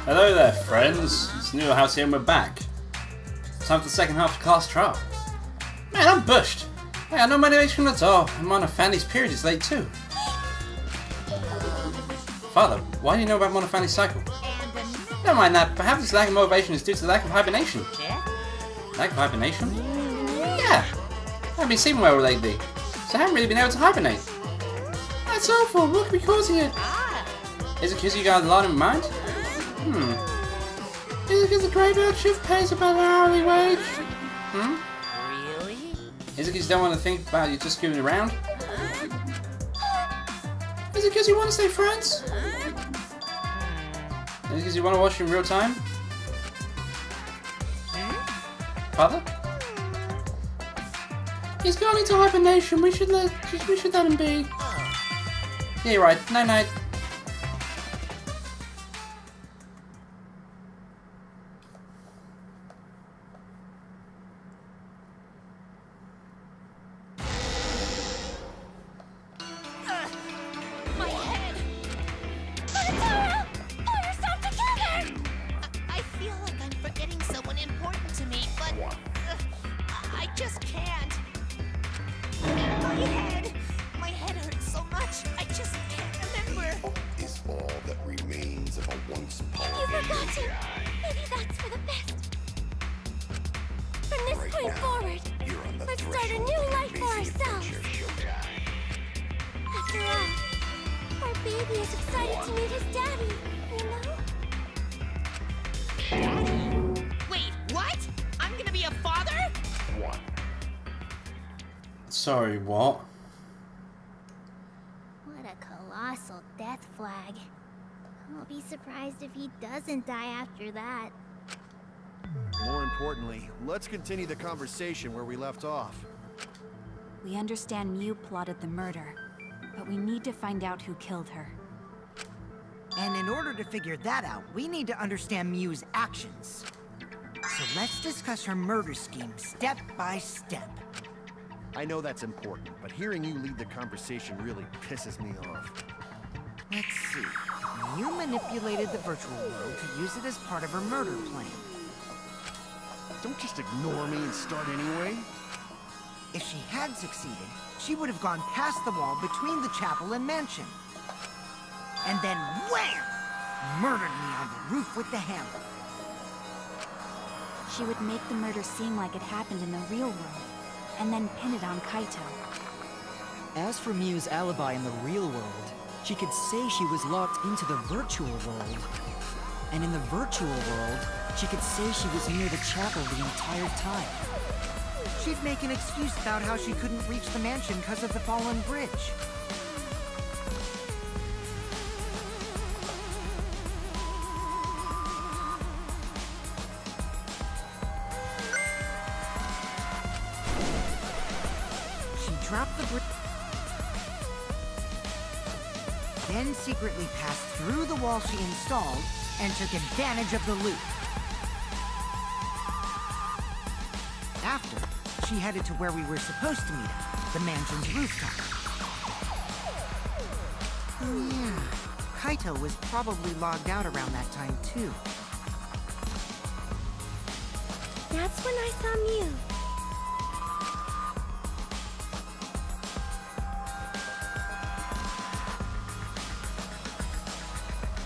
Hello there, friends. It's Newhouse here and we're back. Time for the second half of class trial. Man, I'm bushed. I got no motivation at all. I'm on a Fanny's period, it's late too. Father, why do you know about Monofani's cycle? Never mind that. Perhaps this lack of motivation is due to the lack of hibernation. Lack of hibernation? Yeah. I haven't been sleeping well lately, so I haven't really been able to hibernate. That's awful. What could be causing it? Is it because you got a lot in mind? Is it because the graveyard shift pays about an hourly wage? Really? Is it because you don't want to think about you just screwing around? Is it because you want to stay friends? Is it because you want to watch in real time? Father? He's going into hibernation. We should let him be. Yeah, you're right. Night night. My head! Bonatara! Pull yourself together! I feel like I'm forgetting someone important to me, but I just can't. My head hurts so much. I just can't remember. Is all that remains of a once powerful. You've forgotten. Maybe that's for the best. From this point forward, let's start a new life for ourselves. After all, our baby is excited to meet his daddy, you know? Wait, what? I'm gonna be a father? Sorry, what? What a colossal death flag. I'll be surprised if he doesn't die after that. More importantly, let's continue the conversation where we left off. We understand Mew plotted the murder, but we need to find out who killed her. And in order to figure that out, we need to understand Mew's actions. So let's discuss her murder scheme step by step. I know that's important, but hearing you lead the conversation really pisses me off. Let's see. Mew manipulated the virtual world to use it as part of her murder plan. Don't just ignore me and start anyway. If she had succeeded, she would have gone past the wall between the chapel and mansion. And then wham! Murdered me on the roof with the hammer. She would make the murder seem like it happened in the real world, and then pin it on Kaito. As for Mew's alibi in the real world, she could say she was locked into the virtual world. And in the virtual world, she could say she was near the chapel the entire time. She'd make an excuse about how she couldn't reach the mansion because of the fallen bridge. She dropped the bridge, then secretly passed through the wall she installed and took advantage of the loop. After, she headed to where we were supposed to meet up, the mansion's rooftop. Oh yeah, Kaito was probably logged out around that time too. That's when I saw Mew.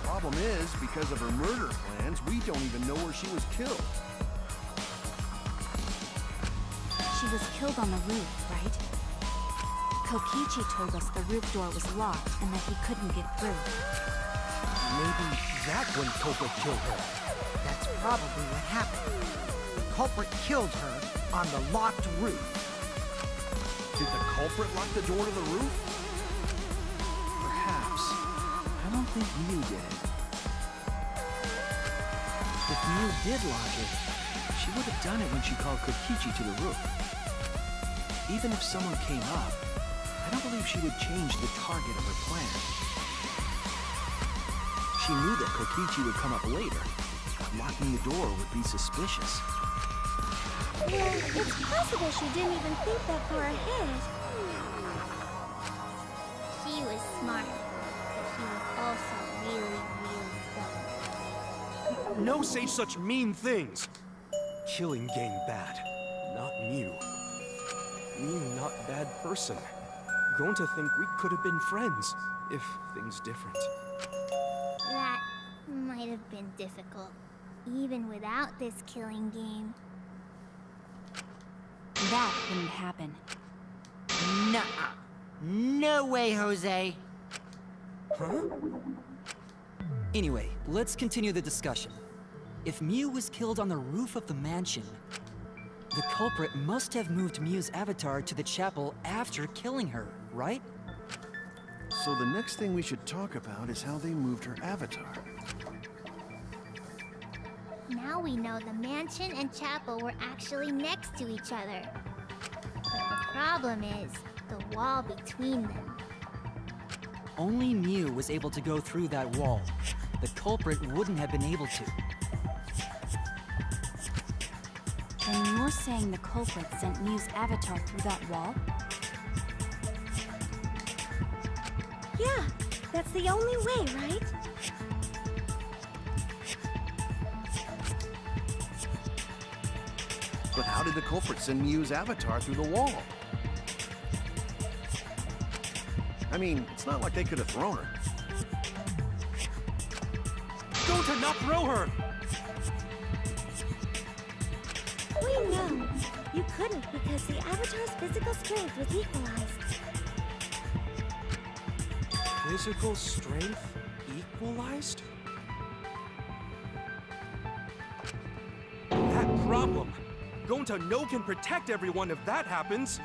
Problem is, because of her murder plans, we don't even know where she was killed. She was killed on the roof, right? Kokichi told us the roof door was locked and that he couldn't get through. Maybe that's when Coco killed her. That's probably what happened. The culprit killed her on the locked roof. Did the culprit lock the door to the roof? Perhaps. I don't think Mew did it. If Mew did lock it, she would have done it when she called Kokichi to the roof. Even if someone came up, I don't believe she would change the target of her plan. She knew that Kokichi would come up later. Locking the door would be suspicious. Well, it's possible she didn't even think that far ahead. She was smart, but she was also really, really dumb. No say such mean things. Killing game bad. Not Mew. Mew not bad person. Going to think we could have been friends if things different. That might have been difficult, even without this killing game. That wouldn't happen. Nuh-uh. No way, Jose. Huh? Anyway, let's continue the discussion. If Mew was killed on the roof of the mansion, the culprit must have moved Mew's avatar to the chapel after killing her, right? So the next thing we should talk about is how they moved her avatar. Now we know the mansion and chapel were actually next to each other. But the problem is the wall between them. Only Mew was able to go through that wall. The culprit wouldn't have been able to. Then you're saying the culprit sent Mew's avatar through that wall? Yeah, that's the only way, right? But how did the culprit send Mew's avatar through the wall? I mean, it's not like they could have thrown her. Go to not throw her! We know. You couldn't because the avatar's physical strength was equalized. Physical strength equalized? That problem! Gonta no can protect everyone if that happens!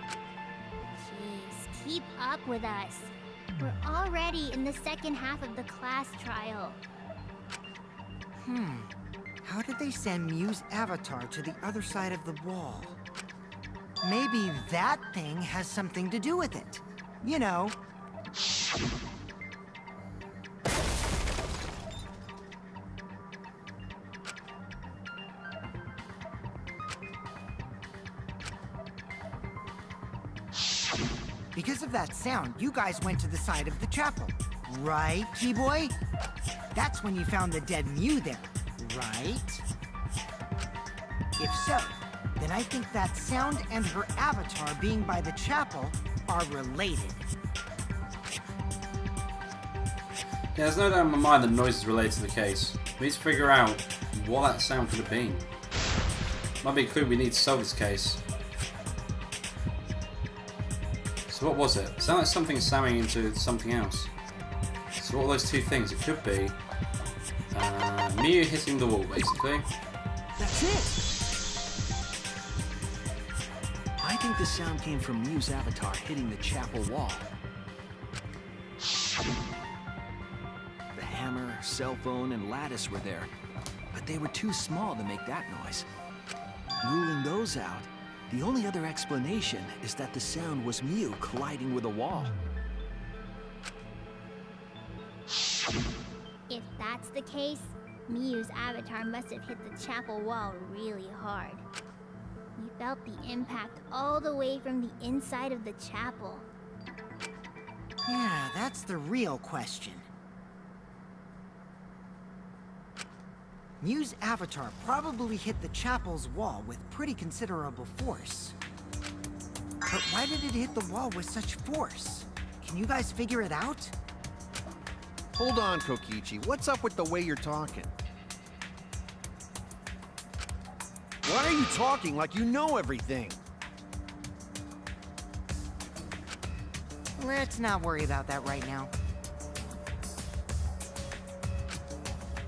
Jeez, keep up with us. We're already in the second half of the class trial. How did they send Mew's avatar to the other side of the wall? Maybe that thing has something to do with it. You know. Because of that sound, you guys went to the side of the chapel. Right, Key-Boy? That's when you found the dead Mew there, right? If so, then I think that sound and her avatar being by the chapel are related. Yeah, there's no doubt in my mind that noise is related to the case. We need to figure out what that sound could have been. Might be a clue we need to solve this case. So what was it? It sounded like something sounding into something else. So what are those two things? It could be Mew hitting the wall, basically. That's it! I think the sound came from Mew's avatar hitting the chapel wall. The hammer, cell phone, and lattice were there, but they were too small to make that noise. Ruling those out, the only other explanation is that the sound was Mew colliding with a wall. If that's the case, Mew's avatar must have hit the chapel wall really hard. We felt the impact all the way from the inside of the chapel. Yeah, that's the real question. Mew's avatar probably hit the chapel's wall with pretty considerable force. But why did it hit the wall with such force? Can you guys figure it out? Hold on, Kokichi. What's up with the way you're talking? Why are you talking like you know everything? Let's not worry about that right now.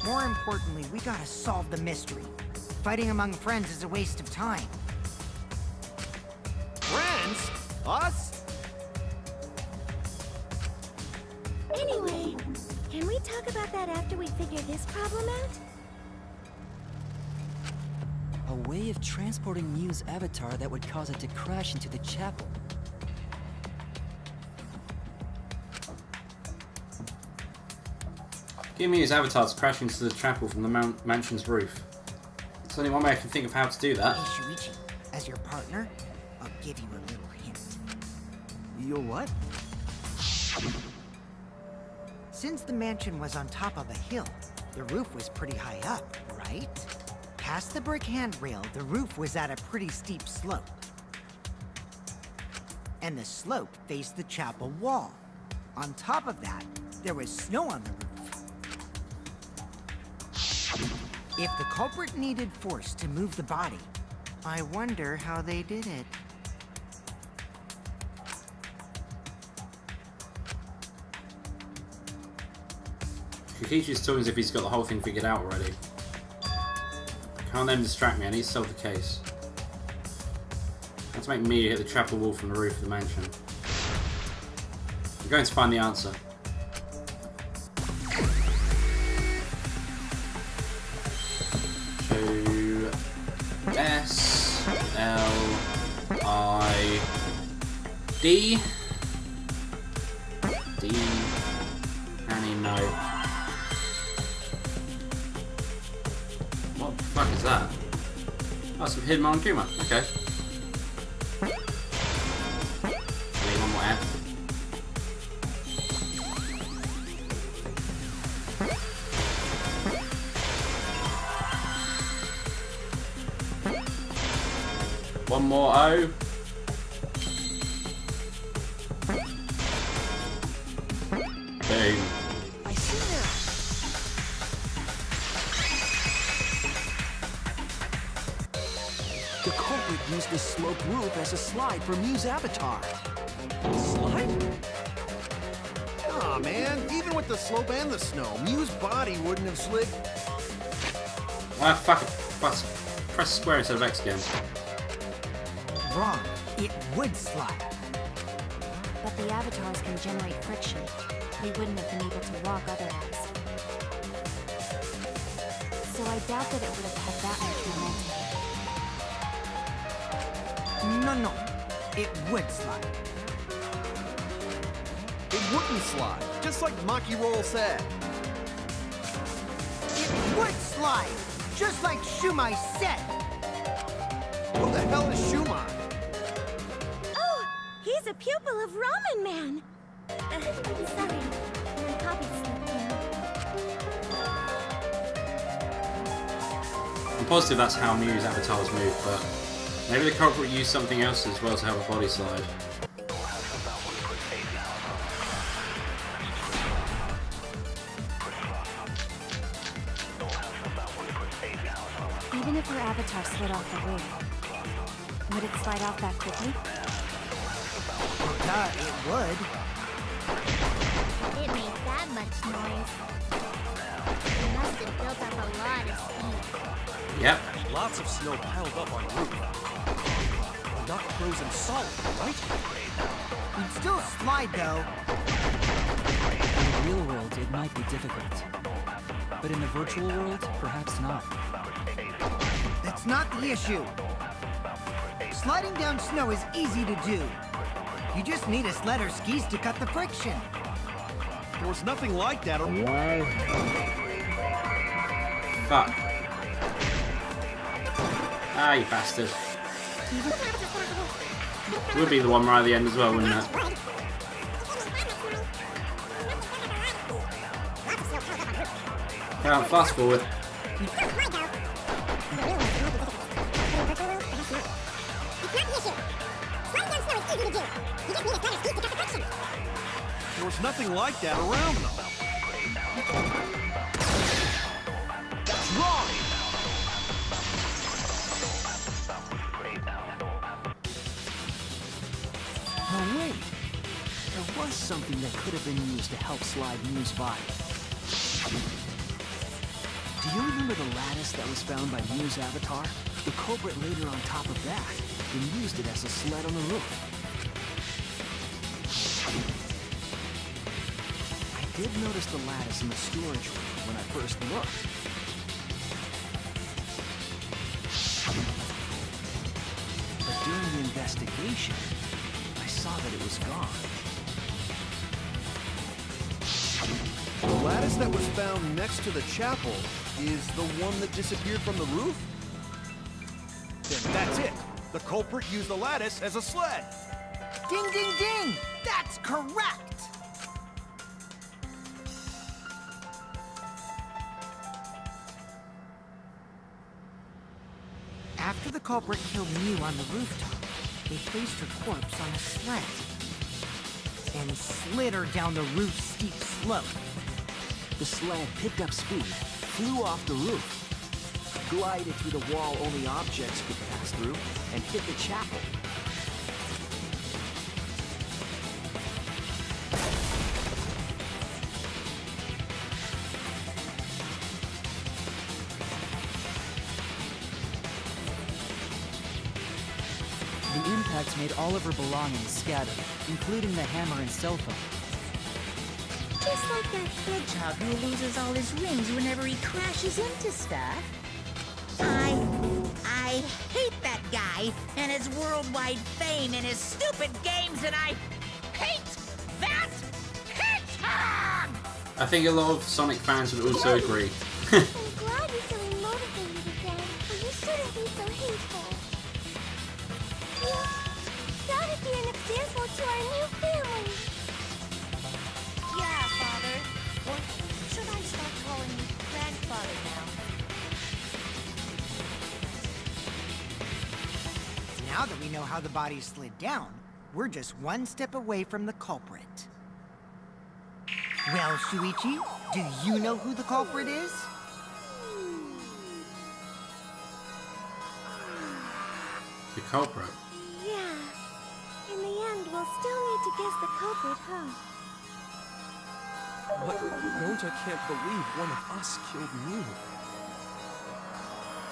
More importantly, we gotta solve the mystery. Fighting among friends is a waste of time. Friends? Us? Anyway, can we talk about that after we figure this problem out? A way of transporting Mew's avatar that would cause it to crash into the chapel. Give Mew's avatar to crash into the chapel from the mansion's roof. There's only one way I can think of how to do that. Hey, Shuichi, as your partner, I'll give you a little hint. You'll what? Since the mansion was on top of a hill, the roof was pretty high up, right? Past the brick handrail, the roof was at a pretty steep slope. And the slope faced the chapel wall. On top of that, there was snow on the roof. If the culprit needed force to move the body, I wonder how they did it. Kokichi's talking as if he's got the whole thing figured out already. Can't let him distract me, I need to solve the case. I have to make me hit the chapel wall from the roof of the mansion. I'm going to find the answer. To S-L-I-D D Annie, no. What the fuck is that? Oh, some hidden Monokuma. Okay. Need one more F. One more O. Boom. I see now. The culprit used the sloped roof as a slide for Mew's avatar. Slide? Aw, man. Even with the slope and the snow, Mew's body wouldn't have slid. Why fuck it? Press square instead of X again. Wrong. It would slide. But the avatars can generate friction. We wouldn't have been able to walk otherwise. So I doubt that it would have had that much momentum. No. It would slide. It wouldn't slide, just like Maki Roll said. It would slide, just like Shumai said. Who the hell is Shumai? Oh, he's a pupil of Ramen Man. Sorry, my copy slipped in. I'm positive that's how Mew's avatars move, but maybe the culprit used something else as well to have a body slide. Even if her avatar slid off the roof, would it slide off that quickly? It would. It made that much noise. It must have built up a lot of speed. Yep. Lots of snow piled up on the roof. Not frozen solid, right? You'd still slide, though. In the real world, it might be difficult. But in the virtual world, perhaps not. That's not the issue. Sliding down snow is easy to do. You just need a sled or skis to cut the friction. There was nothing like that. Fuck. Ah, you bastard. It would be the one right at the end as well, wouldn't it? Yeah, fast forward. There was nothing like that around them. That's wrong! No, wait. There was something that could have been used to help slide Mew's body. Do you remember the lattice that was found by Mew's avatar? The culprit laid her on top of that and used it as a sled on the roof. I did notice the lattice in the storage room when I first looked. But during the investigation, I saw that it was gone. The lattice that was found next to the chapel is the one that disappeared from the roof? Then that's it. The culprit used the lattice as a sled. Ding, ding, ding! That's correct! After the culprit killed Mew on the rooftop, they placed her corpse on a sled and slid her down the roof's steep slope. The sled picked up speed, flew off the roof, glided through the wall only objects could pass through, and hit the chapel. The impact made all of her belongings scatter, including the hammer and cell phone. Just like that hedgehog who loses all his rings whenever he crashes into stuff. I hate that guy and his worldwide fame and his stupid games, and I hate that hedgehog! I think a lot of Sonic fans would also agree. I'm glad you're feeling motivated again, but you shouldn't be so hateful. Gotta be an example to our new family. Yeah, Father. Or should I start calling you Grandfather now? Now that we know how the body slid down, we're just one step away from the culprit. Well, Shuichi, do you know who the culprit is? The culprit. Yeah. In the end, we'll still need to guess the culprit, huh? But Gonta can't believe one of us killed Mew.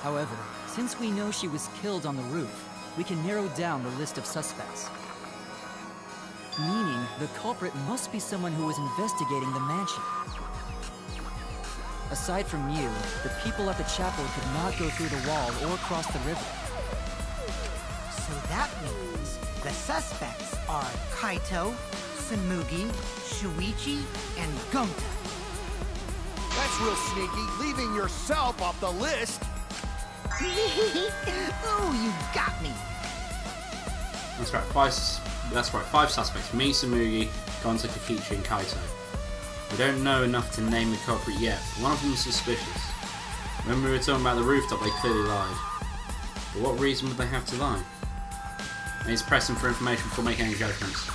However, since we know she was killed on the roof, we can narrow down the list of suspects. Meaning, the culprit must be someone who was investigating the mansion. Aside from Mew, the people at the chapel could not go through the wall or cross the river. So that means the suspects are Kaito, Samugi, Shuichi, and Gonta. That's real sneaky, leaving yourself off the list. Oh, you got me. That's right, five suspects. Me, Samugi, Gonta, Kokichi, and Kaito. We don't know enough to name the culprit yet, but one of them is suspicious. When we were talking about the rooftop, they clearly lied. But what reason would they have to lie? I need to press them for information before making any judgments.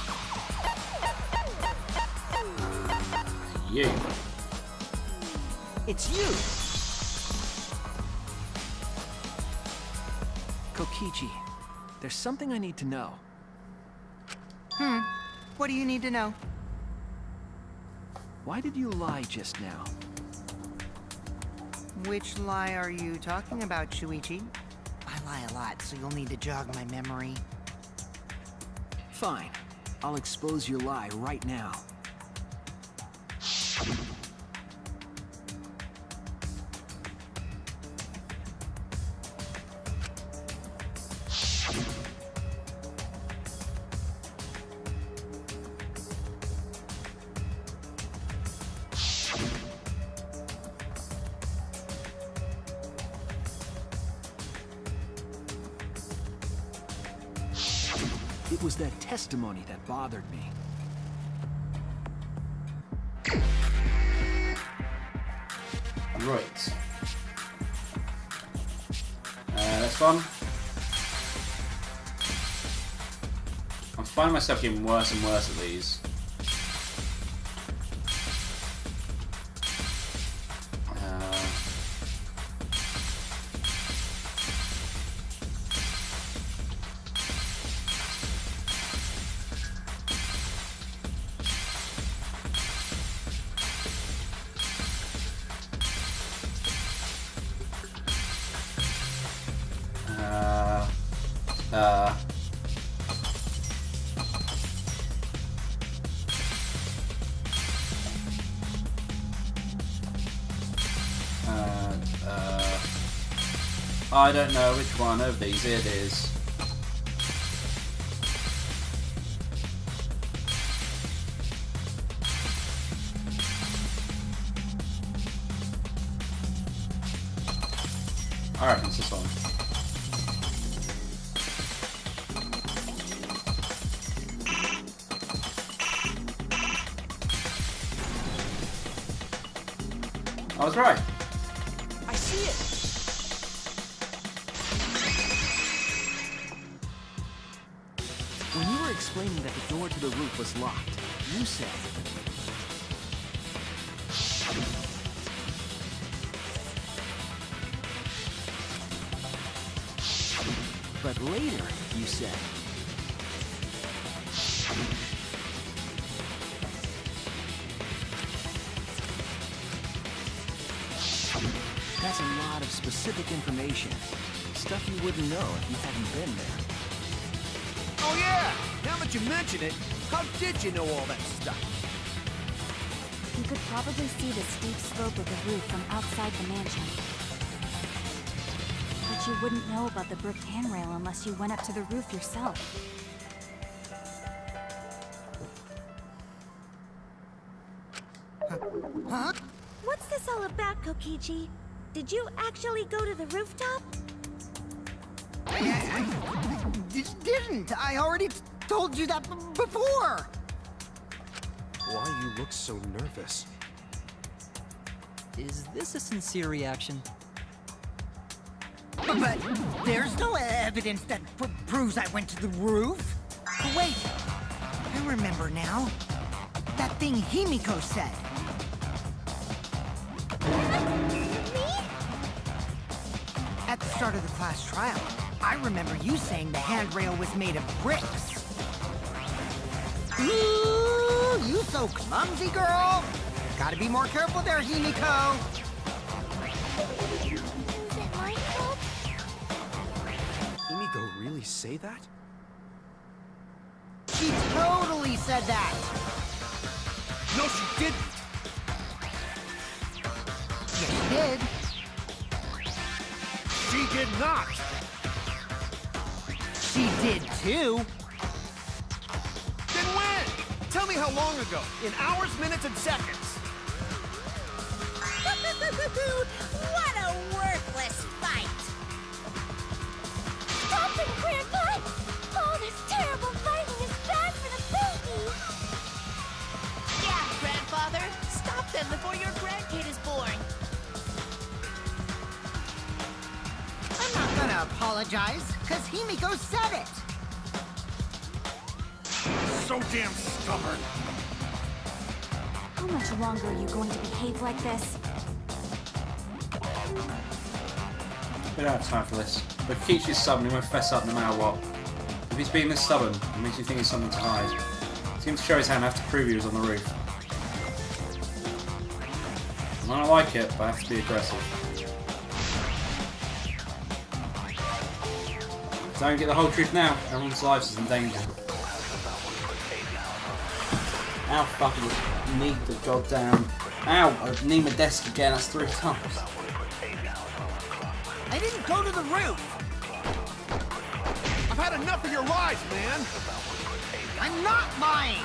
You. It's you. Kokichi, there's something I need to know. What do you need to know? Why did you lie just now? Which lie are you talking about, Shuichi? I lie a lot, so you'll need to jog my memory. Fine. I'll expose your lie right now. It was that testimony that bothered me. Right. That's fun. I'm finding myself getting worse and worse at these. I don't know which one of these it is. I reckon it's this one. I was right. I see it. claiming that the door to the roof was locked. You said... But later, you said... That's a lot of specific information. Stuff you wouldn't know if you hadn't been there. Oh yeah! Now that you mention it, how did you know all that stuff? You could probably see the steep slope of the roof from outside the mansion. But you wouldn't know about the brick handrail unless you went up to the roof yourself. Huh? What's this all about, Kokichi? Did you actually go to the rooftop? I didn't. I already told you that before. Why you look so nervous? Is this a sincere reaction? But there's no evidence that proves I went to the roof. Wait, I remember now. That thing Himiko said. At the start of the class trial, I remember you saying the handrail was made of bricks. Ooh, you so clumsy, girl. Gotta be more careful there, Himiko. Is it my fault? Himiko really say that? She totally said that. No, she didn't! Yes, she did. She did not! She did too. Then when? Tell me how long ago. In hours, minutes, and seconds. What a worthless fight! Stop it, Grandpa! All this terrible fighting is bad for the baby! Yeah, Grandfather! Stop them before your grandkid is born! I'm not gonna apologize, because Himiko said it. So damn stubborn. How much longer are you going to behave like this? We don't have time for this. But Kichi's stubborn, he won't fess up no matter what. If he's being this stubborn, it makes you think he's something to hide. He seems to show his hand and have to prove he was on the roof. I don't like it, but I have to be aggressive. Don't get the whole truth now. Everyone's lives is in danger. Ow, fucking need the goddamn... Ow, I need my desk again, that's 3 times. I didn't go to the roof. I've had enough of your lies, man! I'm not lying.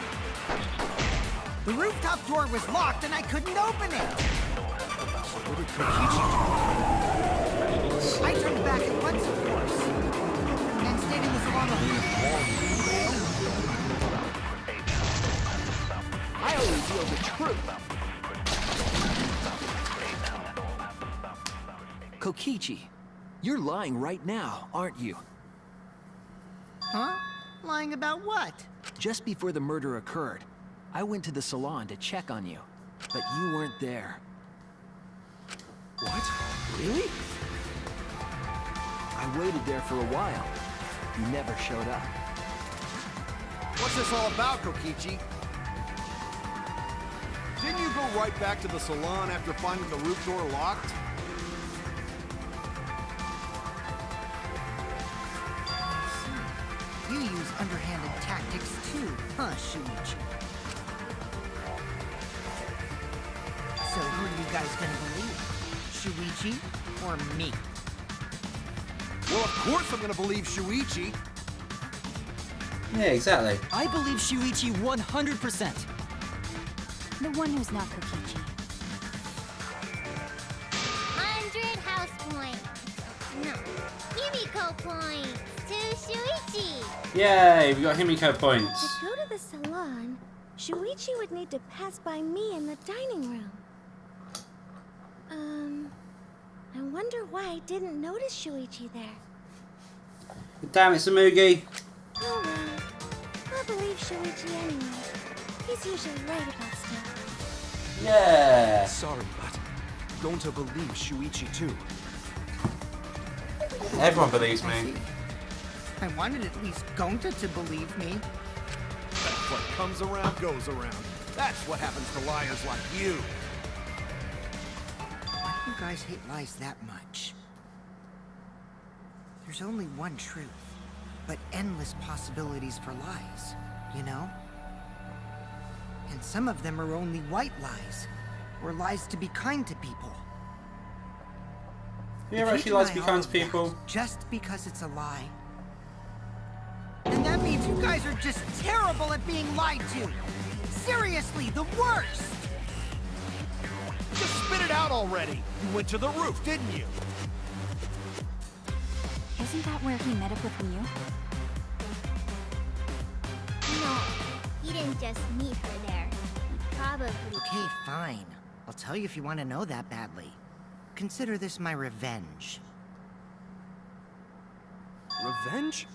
The rooftop door was locked and I couldn't open it. What did Kokichi do? I turned back at once, of course. And stayed in the salon the I only reveal the truth. Kokichi, you're lying right now, aren't you? Huh? Lying about what? Just before the murder occurred, I went to the salon to check on you, but you weren't there. What? Really? I waited there for a while. You never showed up. What's this all about, Kokichi? Didn't you go right back to the salon after finding the roof door locked? You use underhanded tactics too, huh, Shuichi? So who are you guys gonna believe? Shuichi or me? Well, of course I'm gonna believe Shuichi. Yeah, exactly. I believe Shuichi 100%. The one who's not Kokichi. 100 house points. No, Himiko points to Shuichi. Yay, we got Himiko points. To go to the salon, Shuichi would need to pass by me in the dining room. I wonder why I didn't notice Shuichi there. Damn it, Samugi. Oh well. never believe Shuichi anyway. He's usually right about stuff. Yeah. Sorry, but Gonta believes Shuichi too. Everyone believes me. I wanted at least Gonta to believe me. That's what comes around goes around. That's what happens to liars like you. Why do you guys hate lies that much? There's only one truth, but endless possibilities for lies, you know? And some of them are only white lies, or lies to be kind to people. You ever actually like to be kind to people? Just because it's a lie. And that means you guys are just terrible at being lied to. Seriously, the worst! Just spit it out already. You went to the roof, didn't you? Isn't that where he met up with Mew? No, he didn't just meet her there. He probably... Okay, fine. I'll tell you if you want to know that badly. Consider this my revenge. Revenge?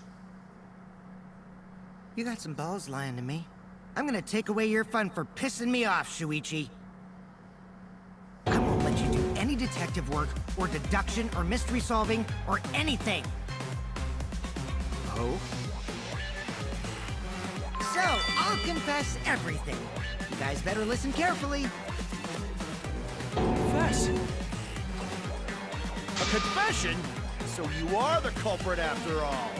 You got some balls lying to me. I'm gonna take away your fun for pissing me off, Shuichi. I won't let you do any detective work, or deduction, or mystery solving, or anything. Oh? So, I'll confess everything. You guys better listen carefully. Confess? A confession? So you are the culprit after all.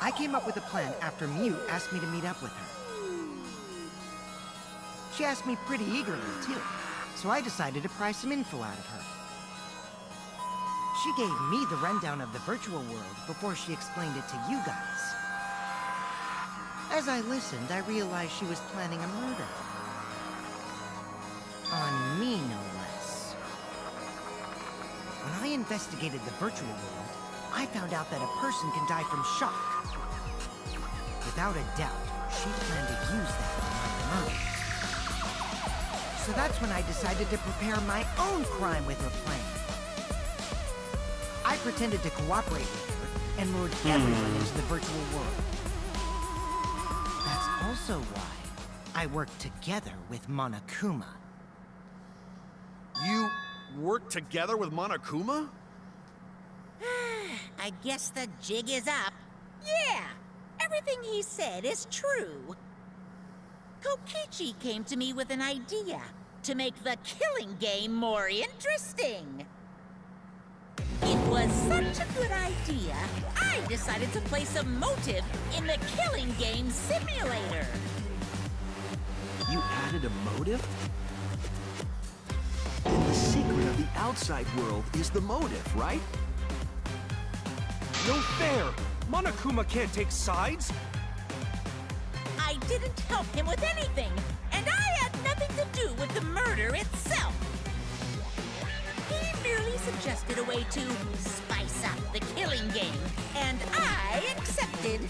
I came up with a plan after Mew asked me to meet up with her. She asked me pretty eagerly, too, so I decided to pry some info out of her. She gave me the rundown of the virtual world before she explained it to you guys. As I listened, I realized she was planning a murder. On me, no less. When I investigated the virtual world, I found out that a person can die from shock. Without a doubt, she planned to use that on my murder. So that's when I decided to prepare my own crime with her plan. I pretended to cooperate with her and lured everyone into the virtual world. That's also why I worked together with Monokuma. You worked together with Monokuma? I guess the jig is up. Yeah, everything he said is true. Kokichi came to me with an idea to make the killing game more interesting. It was such a good idea, I decided to place a motive in the killing game simulator. You added a motive? And the secret of the outside world is the motive, right? No fair! Monokuma can't take sides! I didn't help him with anything, and I had nothing to do with the murder itself. He merely suggested a way to spice up the killing game, and I accepted.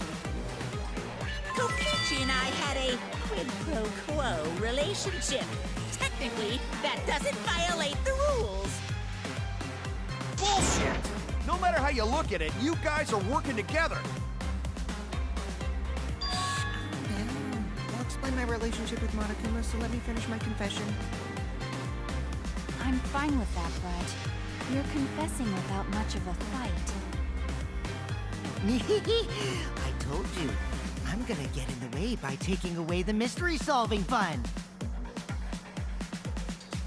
Kokichi and I had a quid pro quo relationship. Technically, that doesn't violate the rules. Bullshit! No matter how you look at it, you guys are working together. I'll explain my relationship with Monokuma, so let me finish my confession. I'm fine with that, but you're confessing without much of a fight. I told you, I'm gonna get in the way by taking away the mystery-solving fun.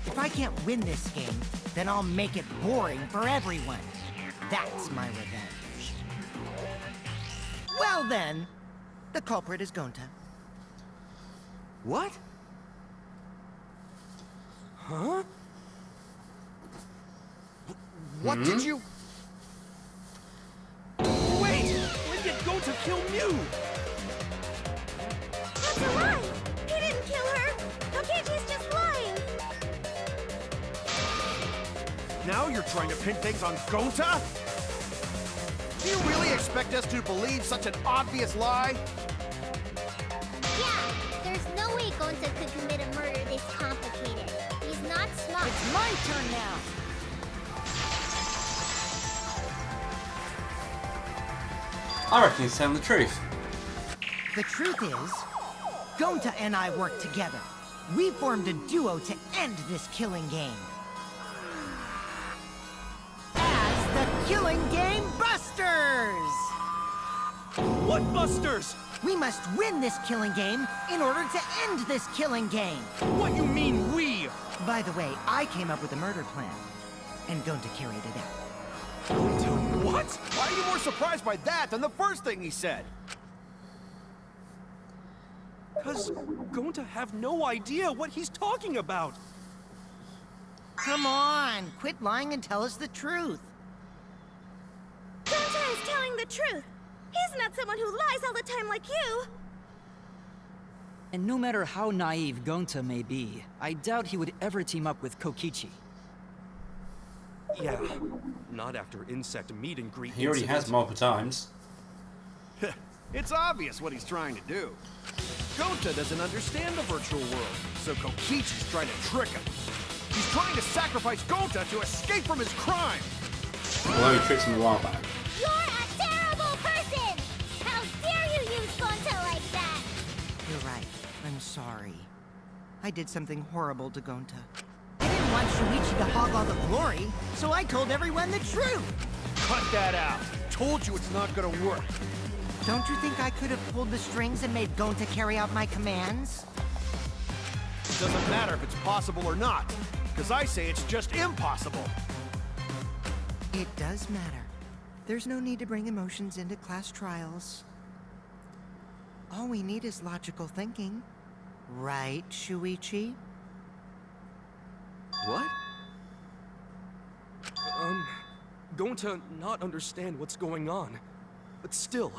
If I can't win this game, then I'll make it boring for everyone. That's my revenge. Well then, the culprit is Gonta. What? Huh? What did you... Wait! When did Gonta kill Mew? That's a lie! He didn't kill her! Kokichi's just lying! Now you're trying to pin things on Gonta? Do you really expect us to believe such an obvious lie? Yeah, there's no way Gonta could commit a murder this complicated. He's not smart. It's my turn now! I reckon he's telling the truth. The truth is, Gonta and I worked together. We formed a duo to end this killing game. As the Killing Game Busters! What busters? We must win this killing game in order to end this killing game. What you mean, we? By the way, I came up with a murder plan, and Gonta carried it out. What? Why are you more surprised by that than the first thing he said? Because Gonta have no idea what he's talking about. Come on, quit lying and tell us the truth. Gonta is telling the truth. He's not someone who lies all the time like you. And no matter how naive Gonta may be, I doubt he would ever team up with Kokichi. Yeah, not after insect meet and greet. He already has multiple times. It's obvious what he's trying to do. Gonta doesn't understand the virtual world, so Kokichi's trying to trick him. He's trying to sacrifice Gonta to escape from his crime. Although he tricks him a while back. You're a terrible person! How dare you use Gonta like that? You're right. I'm sorry. I did something horrible to Gonta. I didn't want Shuichi to hog all the glory, so I told everyone the truth. Cut that out. Told you it's not gonna work. Don't you think I could have pulled the strings and made Gonta carry out my commands? It doesn't matter if it's possible or not, because I say it's just impossible. It does matter. There's no need to bring emotions into class trials. All we need is logical thinking. Right, Shuichi? What? Gonta not understand what's going on, but still.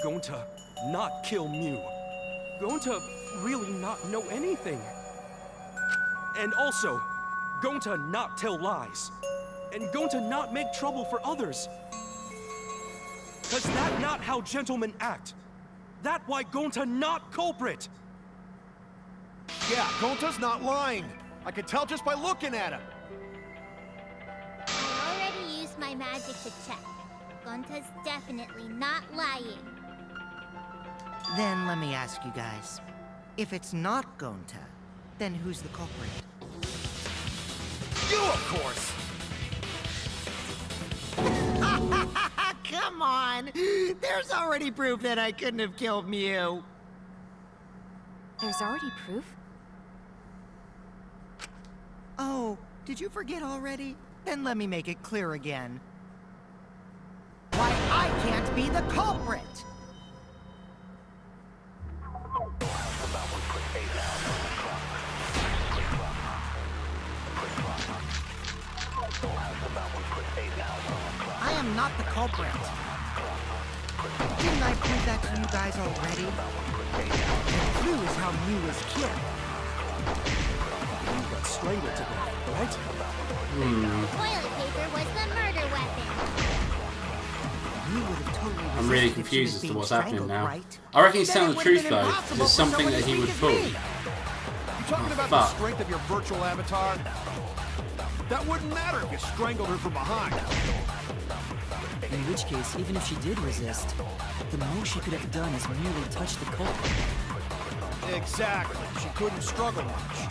Gonta not kill Mew. Gonta really not know anything. And also, Gonta not tell lies. And Gonta not make trouble for others. Cause that not how gentlemen act. That why Gonta not culprit. Yeah, Gonta's not lying. I can tell just by looking at him. I already used my magic to check. Gonta's definitely not lying. Then let me ask you guys. If it's not Gonta, then who's the culprit? You, of course! Come on! There's already proof that I couldn't have killed Mew. There's already proof? Oh, did you forget already? Then let me make it clear again. Why I can't be the culprit! I am not the culprit. Didn't I prove that to you guys already? The clue is how Mew was killed. You got strangled to death, right? Toilet paper was the murder weapon. Mew would have totally I'm really resisted if she confused was as to being what's happening strangled, now. right? I reckon he's Then telling it the would have truth been though. impossible There's for something someone that as he weak would as pull. me. You talking about fuck. the strength of your virtual avatar? That wouldn't matter if you strangled her from behind. In which case, even if she did resist, the most she could have done is merely touch the culprit. Exactly. She couldn't struggle much.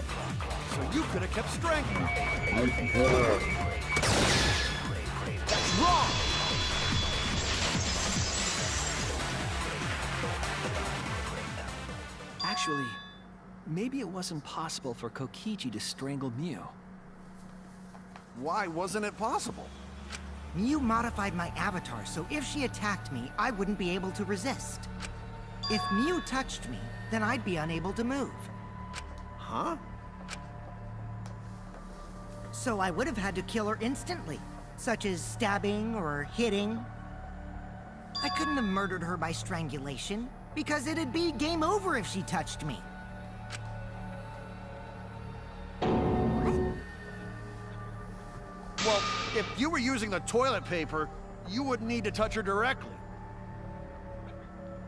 So you could have kept strangling her. That's wrong! Actually, maybe it wasn't possible for Kokichi to strangle Mew. Why wasn't it possible? Mew modified my avatar, so if she attacked me, I wouldn't be able to resist. If Mew touched me, then I'd be unable to move. Huh? So I would have had to kill her instantly, such as stabbing or hitting. I couldn't have murdered her by strangulation, because it'd be game over if she touched me. Well, if you were using the toilet paper, you wouldn't need to touch her directly.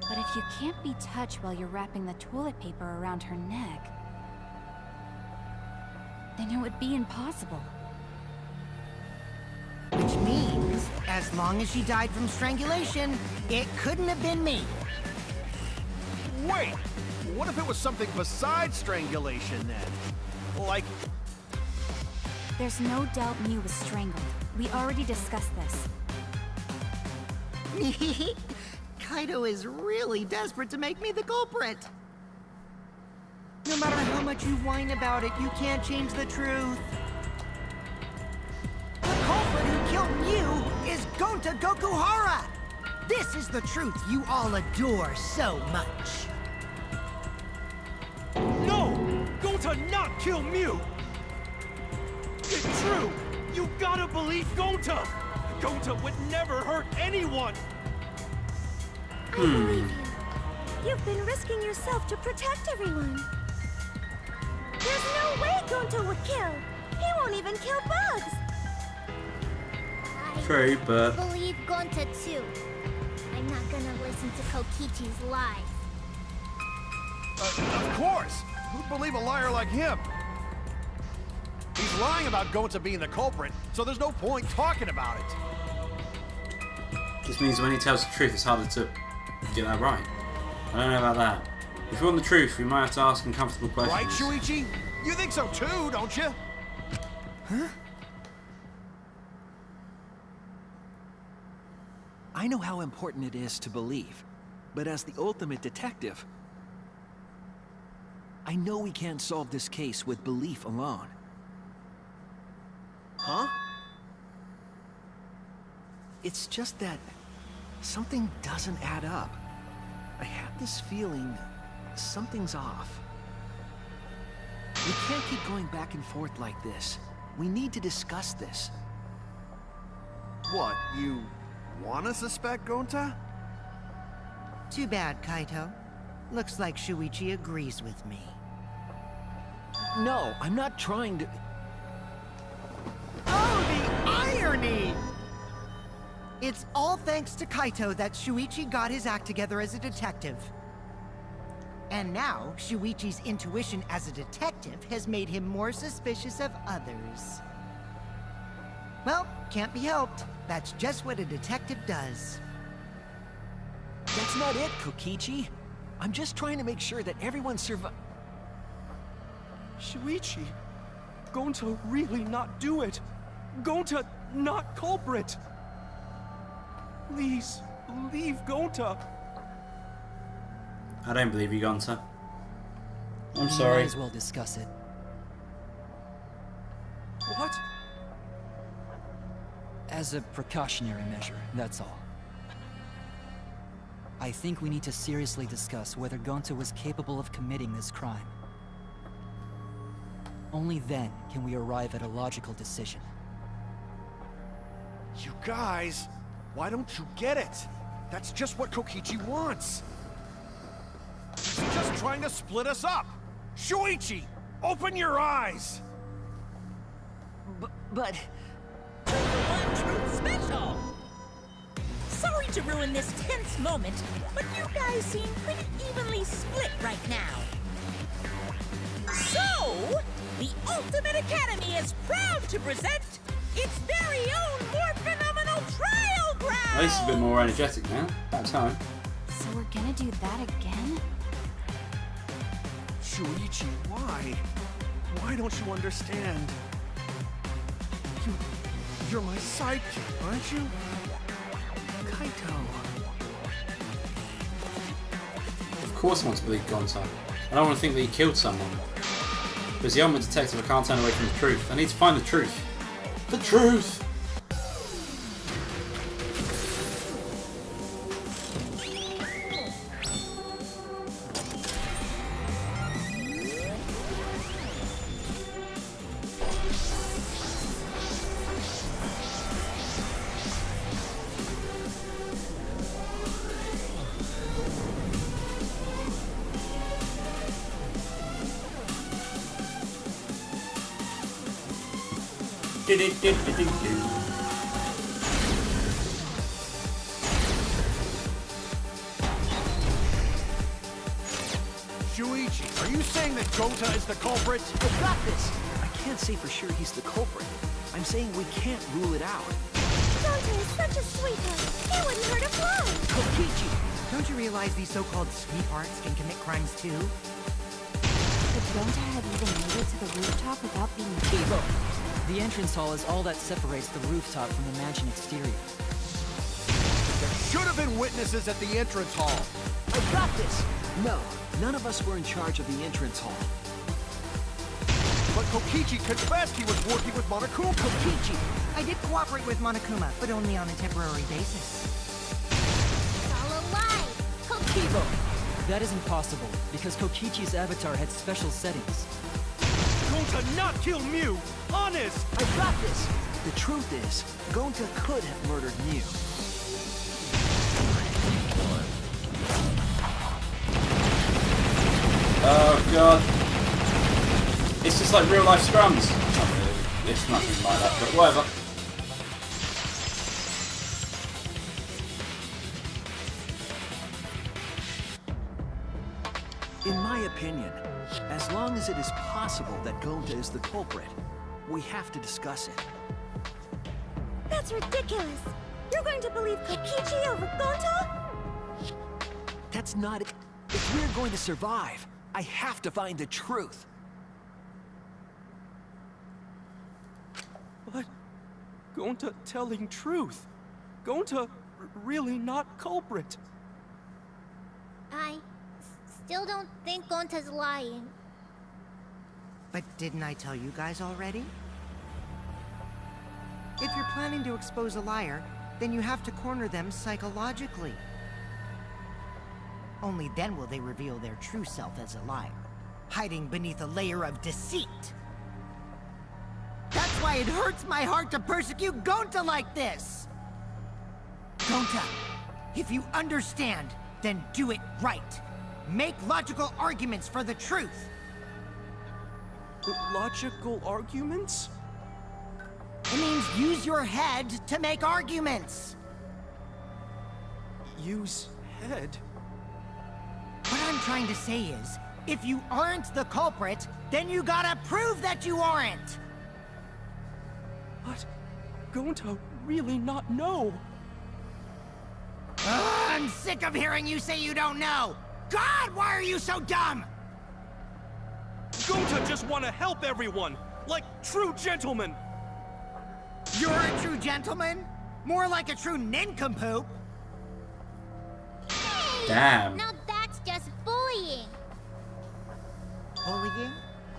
But if you can't be touched while you're wrapping the toilet paper around her neck, then it would be impossible. Which means, as long as she died from strangulation, it couldn't have been me. Wait! What if it was something besides strangulation then? Like, There's no doubt Mew was strangled. We already discussed this. Kaito is really desperate to make me the culprit. No matter how much you whine about it, you can't change the truth. The culprit who killed Mew is Gonta Gokuhara! This is the truth you all adore so much. no! Gonta not kill Mew! It's true! You gotta believe Gonta! Gonta would never hurt anyone! I believe you. You've been risking yourself to protect everyone. There's no way Gonta would kill. He won't even kill bugs. True, but I believe Gonta too. I'm not gonna listen to Kokichi's lies. Of course! Who'd believe a liar like him? He's lying about Gonta being the culprit, so there's no point talking about it. just means when he tells the truth, it's harder to get that right. I don't know about that. If we want the truth, we might have to ask uncomfortable questions. Right, Shuichi? You think so too, don't you? Huh? I know how important it is to believe, but as the ultimate detective, I know we can't solve this case with belief alone. Huh? It's just that something doesn't add up. I have this feeling something's off. We can't keep going back and forth like this. We need to discuss this. What, you wanna suspect Gonta? Too bad, Kaito. Looks like Shuichi agrees with me. No, I'm not trying to... Oh, the irony! It's all thanks to Kaito that Shuichi got his act together as a detective. And now, Shuichi's intuition as a detective has made him more suspicious of others. Well, can't be helped. That's just what a detective does. That's not it, Kokichi. I'm just trying to make sure that everyone Shuichi, Gonta really not do it. Gonta not culprit. Please, leave Gonta. I don't believe you, Gonta. I'm We sorry. might as well discuss it. What? As a precautionary measure, that's all. I think we need to seriously discuss whether Gonta was capable of committing this crime. Only then can we arrive at a logical decision. You guys, why don't you get it? That's just what Kokichi wants. He's just trying to split us up. Shuichi, open your eyes. But... One Truth Special! Sorry to ruin this tense moment, but you guys seem pretty evenly split right now. So, the Ultimate Academy is proud to present its very own more phenomenal trial ground! At least it's a bit more energetic now. About time. So we're gonna do that again? Shuichi, why? Why don't you understand? You're my sidekick, aren't you? Kaito... Of course I want to believe Gonta. I don't want to think that he killed someone. But as the ultimate detective, I can't turn away from the truth. I need to find the truth. The truth! Shuichi, are you saying that Gonta is the culprit? I got this! I can't say for sure he's the culprit. I'm saying we can't rule it out. Gonta is such a sweetheart. He wouldn't hurt a fly. Kokichi, Don't you realize these so-called sweethearts can commit crimes too? Could Gonta have even made it to the rooftop without being Look, the entrance hall is all that separates the rooftop from the mansion exterior. There should have been witnesses at the entrance hall. I got this! No, none of us were in charge of the entrance hall. But Kokichi confessed he was working with Monokuma. Kokichi! I did cooperate with Monokuma, but only on a temporary basis. It's all a lie! Kibo! That isn't possible, because Kokichi's avatar had special settings. Gonta not kill Mew! Honest! I got this! The truth is, Gonta could have murdered Mew. Oh god. It's just like real life scrums. Not really. It's nothing like that, but whatever. In my opinion, as long as it is possible that Gonta is the culprit, we have to discuss it. That's ridiculous! You're going to believe Kokichi over Gonta? That's not it. If we're going to survive, I have to find the truth. But Gonta telling truth. Gonta really not culprit. I still don't think Gonta's lying. But didn't I tell you guys already? If you're planning to expose a liar, then you have to corner them psychologically. Only then will they reveal their true self as a liar, hiding beneath a layer of deceit. That's why it hurts my heart to persecute Gonta like this! Gonta, if you understand, then do it right. Make logical arguments for the truth. Logical arguments? It means use your head to make arguments. Use head? What I'm trying to say is, if you aren't the culprit, then you gotta prove that you aren't! But Gonta really not know. I'm sick of hearing you say you don't know! God, why are you so dumb? Gonta just want to help everyone, like true gentlemen. You're a true gentleman? More like a true nincompoop. Hey! Damn. Now that's just bullying! Bullying?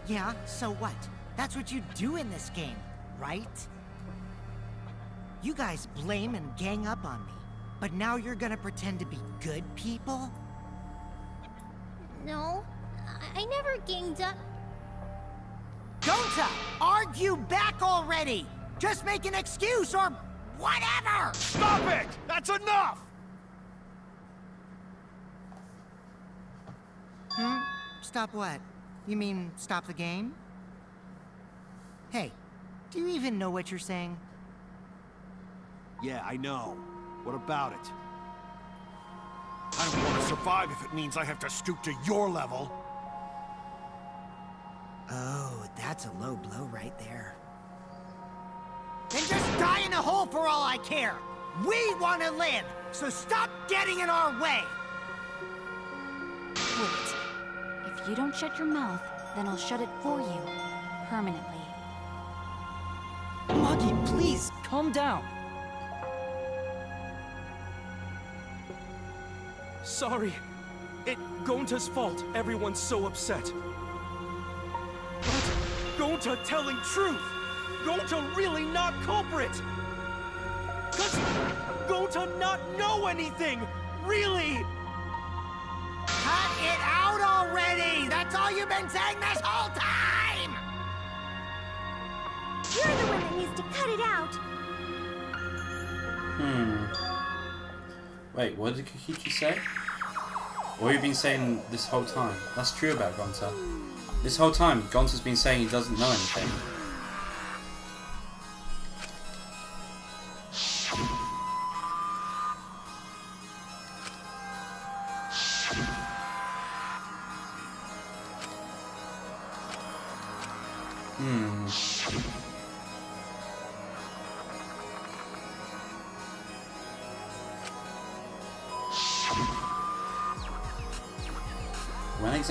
Yeah, so what? That's what you do in this game, right? You guys blame and gang up on me, but now you're gonna pretend to be good people? No, I never ganged up. Gonta, argue back already! Just make an excuse or whatever! Stop it! That's enough! Stop what? You mean stop the game? Hey, do you even know what you're saying? Yeah, I know. What about it? I don't want to survive if it means I have to stoop to your level. Oh, that's a low blow right there. Then just die in a hole for all I care! We want to live, so stop getting in our way! Wait. If you don't shut your mouth, then I'll shut it for you. Permanently. Maki, please, calm down. Sorry. It Gonta's fault everyone's so upset. But Gonta telling truth! Gonta really not culprit! Cause Gonta not know anything! Really! Cut it out already! That's all you've been saying this whole time! You're the one that needs to cut it out! Wait, what did Kokichi say? What have you been saying this whole time? That's true about Gonta. This whole time, Gonta's been saying he doesn't know anything.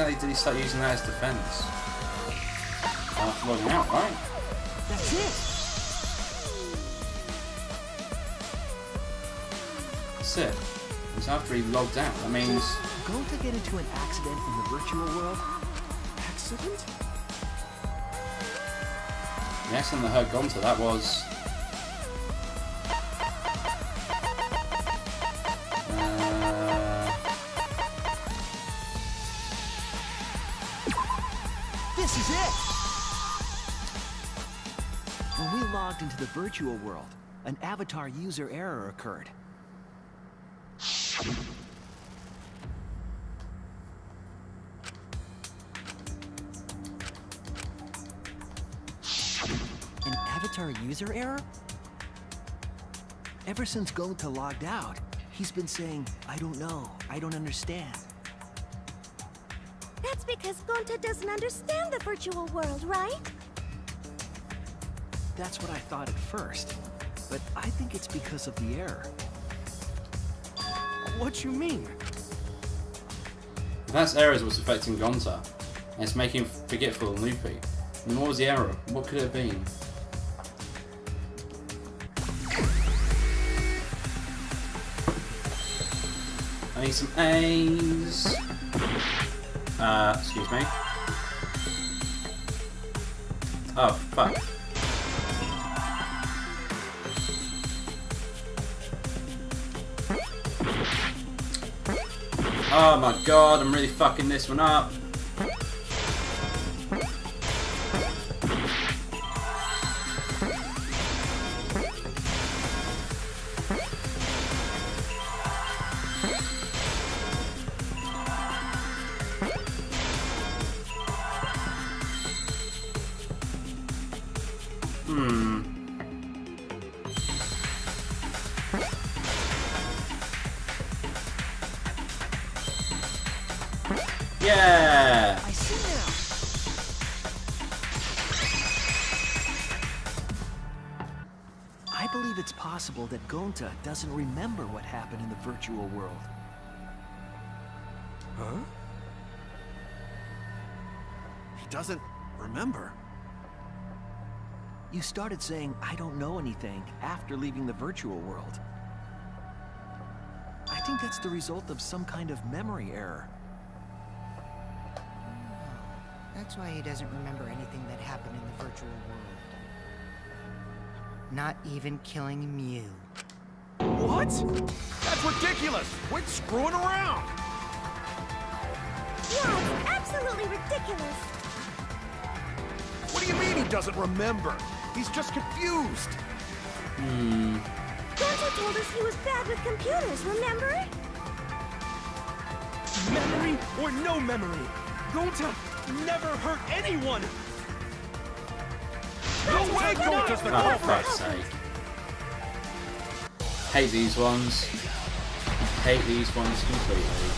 exactly did he start using that as defense? After logging out, right? That's it! That's it. It's after he logged out. That means... Gonta get into an accident in the virtual world? Accident? The accident that hurt Gonta, that was... This is it! When we logged into the virtual world, an avatar user error occurred. An avatar user error? Ever since Gonta logged out, he's been saying, I don't know, I don't understand. That's because Gonta doesn't understand the virtual world, right? That's what I thought at first, but I think it's because of the error. What you mean? If that's errors what's affecting Gonta, and it's making him forgetful and loopy, then what was the error? What could it have been? I need some A's. Excuse me. Oh, fuck. Oh my god, I'm really fucking this one up. Yeah! I see now. I believe it's possible that Gonta doesn't remember what happened in the virtual world. Huh? He doesn't remember. You started saying, I don't know anything, after leaving the virtual world. I think that's the result of some kind of memory error. That's why he doesn't remember anything that happened in the virtual world. Not even killing Mew. What? That's ridiculous! Quit screwing around! Yeah, it's absolutely ridiculous. What do you mean he doesn't remember? He's just confused. Gonta told us he was bad with computers, remember? Memory or no memory? Gonta never hurt anyone! No way Gonta's the Oh, for culprit! fuck's sake. Hate these ones. Hate these ones completely.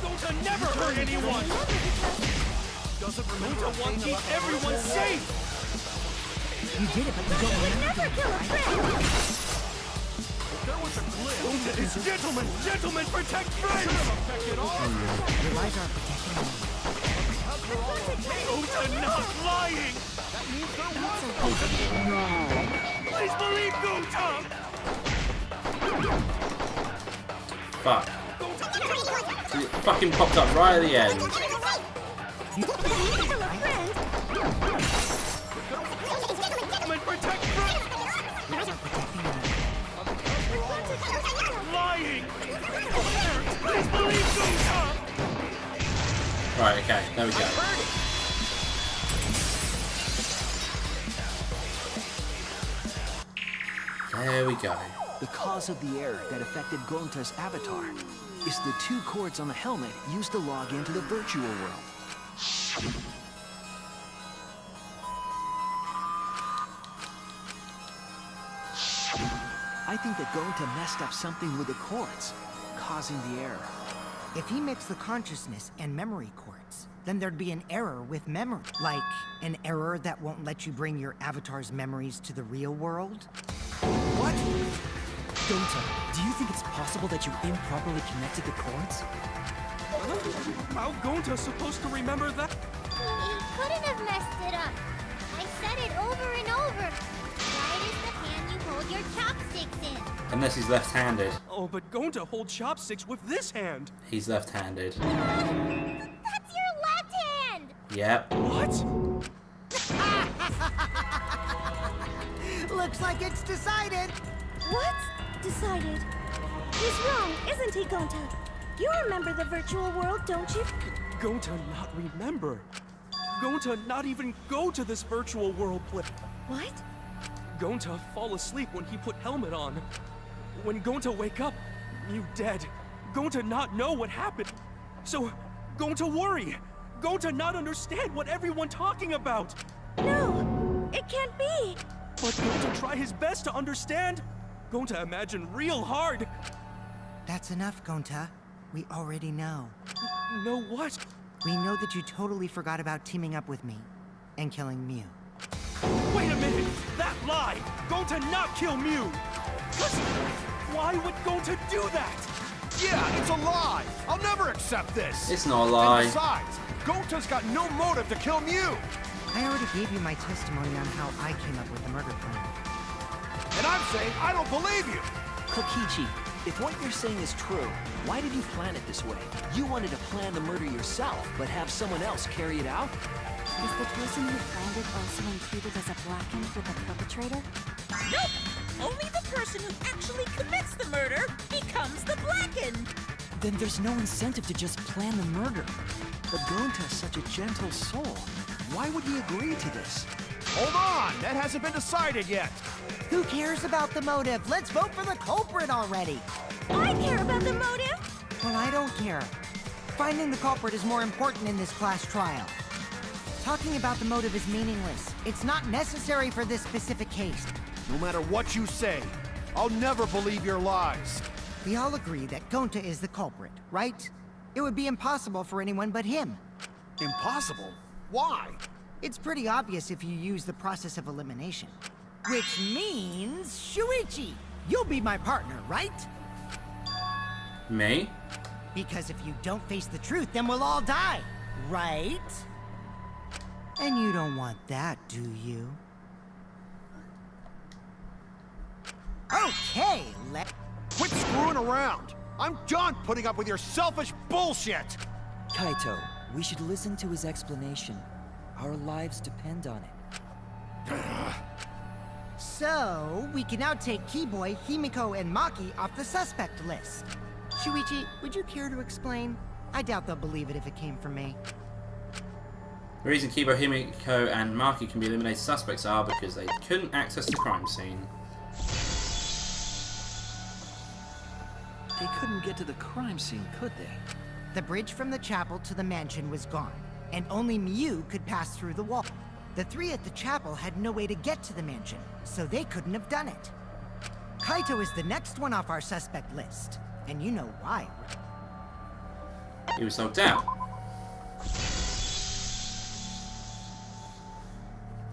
Gonta never hurt anyone! Doesn't remember Gonta wants to keep everyone safe! You did it, but you don't remember. Never kill a friend! There was a glitch. Gonta is gentlemen! Gentlemen protect friends! Your lies aren't protecting me. Gonta not lying! That means there was Please believe Gonta! Fuck. It fucking popped up right at the end. Kill a friend! Gentlemen protect friends! Lying! Please believe Gonta! Right, okay, there we go. There we go. The cause of the error that affected Gonta's avatar is the 2 cords on the helmet used to log into the virtual world. I think that Gonta messed up something with the cords, causing the error. If he mixed the consciousness and memory cords, then there'd be an error with memory. Like an error that won't let you bring your avatar's memories to the real world. What? Gonta, do you think it's possible that you improperly connected the cords? How Gonta supposed to remember that? He couldn't have messed it up. I said it over and over. Right is the hand you hold your chopsticks in. Unless he's left-handed. Oh, but Gonta hold chopsticks with this hand. He's left-handed. That's your left hand! Yep. What? Looks like it's decided. What? Decided? He's wrong, isn't he, Gonta? You remember the virtual world, don't you? Gonta not remember. Gonta not even go to this virtual world What? Gonta fall asleep when he put helmet on. When Gonta wake up, Mew dead. Gonta not know what happened. So, Gonta worry. Gonta not understand what everyone talking about. No! It can't be! But Gonta try his best to understand. Gonta imagine real hard. That's enough, Gonta. We already know. Know what? We know that you totally forgot about teaming up with me and killing Mew. Wait a minute! That lie! Gonta not kill Mew! Why would Gonta do that? Yeah, it's a lie! I'll never accept this! It's not a lie. And besides, Gonta's got no motive to kill Mew! I already gave you my testimony on how I came up with the murder plan. And I'm saying I don't believe you! Kokichi, if what you're saying is true, why did you plan it this way? You wanted to plan the murder yourself, but have someone else carry it out? Is the person who planned it also included as a blackened with the perpetrator? Nope! Only the person who actually commits the murder becomes the blackened! Then there's no incentive to just plan the murder. But Gonta's such a gentle soul. Why would he agree to this? Hold on! That hasn't been decided yet! Who cares about the motive? Let's vote for the culprit already! I care about the motive! Well, I don't care. Finding the culprit is more important in this class trial. Talking about the motive is meaningless. It's not necessary for this specific case. No matter what you say, I'll never believe your lies. We all agree that Gonta is the culprit, right? It would be impossible for anyone but him. Impossible? Why? It's pretty obvious if you use the process of elimination. Which means, Shuichi, you'll be my partner, right? Me? Because if you don't face the truth, then we'll all die, right? And you don't want that, do you? Okay, Quit screwing around! I'm done putting up with your selfish bullshit! Kaito, we should listen to his explanation. Our lives depend on it. So, we can now take Keyboy, Himiko, and Maki off the suspect list. Shuichi, would you care to explain? I doubt they'll believe it if it came from me. The reason Kibo, Himiko, and Maki can be eliminated suspects are because they couldn't access the crime scene. They couldn't get to the crime scene, could they? The bridge from the chapel to the mansion was gone, and only Mew could pass through the wall. The three at the chapel had no way to get to the mansion, so they couldn't have done it. Kaito is the next one off our suspect list, and you know why. He was locked out.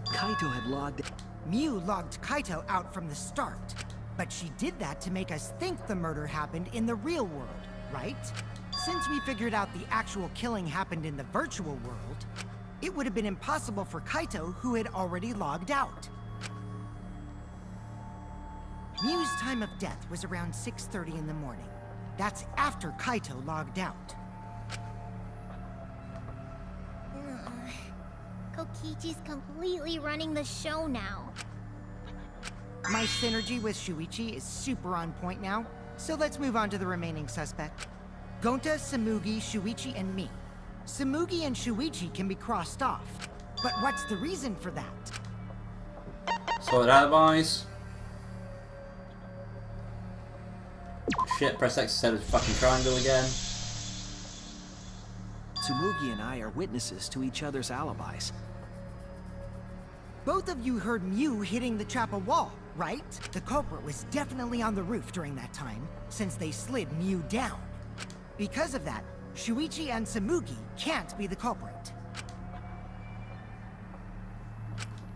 Kaito had logged... Mew logged Kaito out from the start, but she did that to make us think the murder happened in the real world, right? Since we figured out the actual killing happened in the virtual world, it would have been impossible for Kaito, who had already logged out. Mew's time of death was around 6:30 in the morning. That's after Kaito logged out. Kokichi's completely running the show now. My synergy with Shuichi is super on point now, so let's move on to the remaining suspect. Gonta, Samugi, Shuichi, and me. Samugi and Shuichi can be crossed off, but what's the reason for that? Solid alibis. Shit, press X instead of fucking triangle again. Tsumugi and I are witnesses to each other's alibis. Both of you heard Mew hitting the chapel wall, right? The culprit was definitely on the roof during that time, since they slid Mew down. Because of that, Shuichi and Samugi can't be the culprit.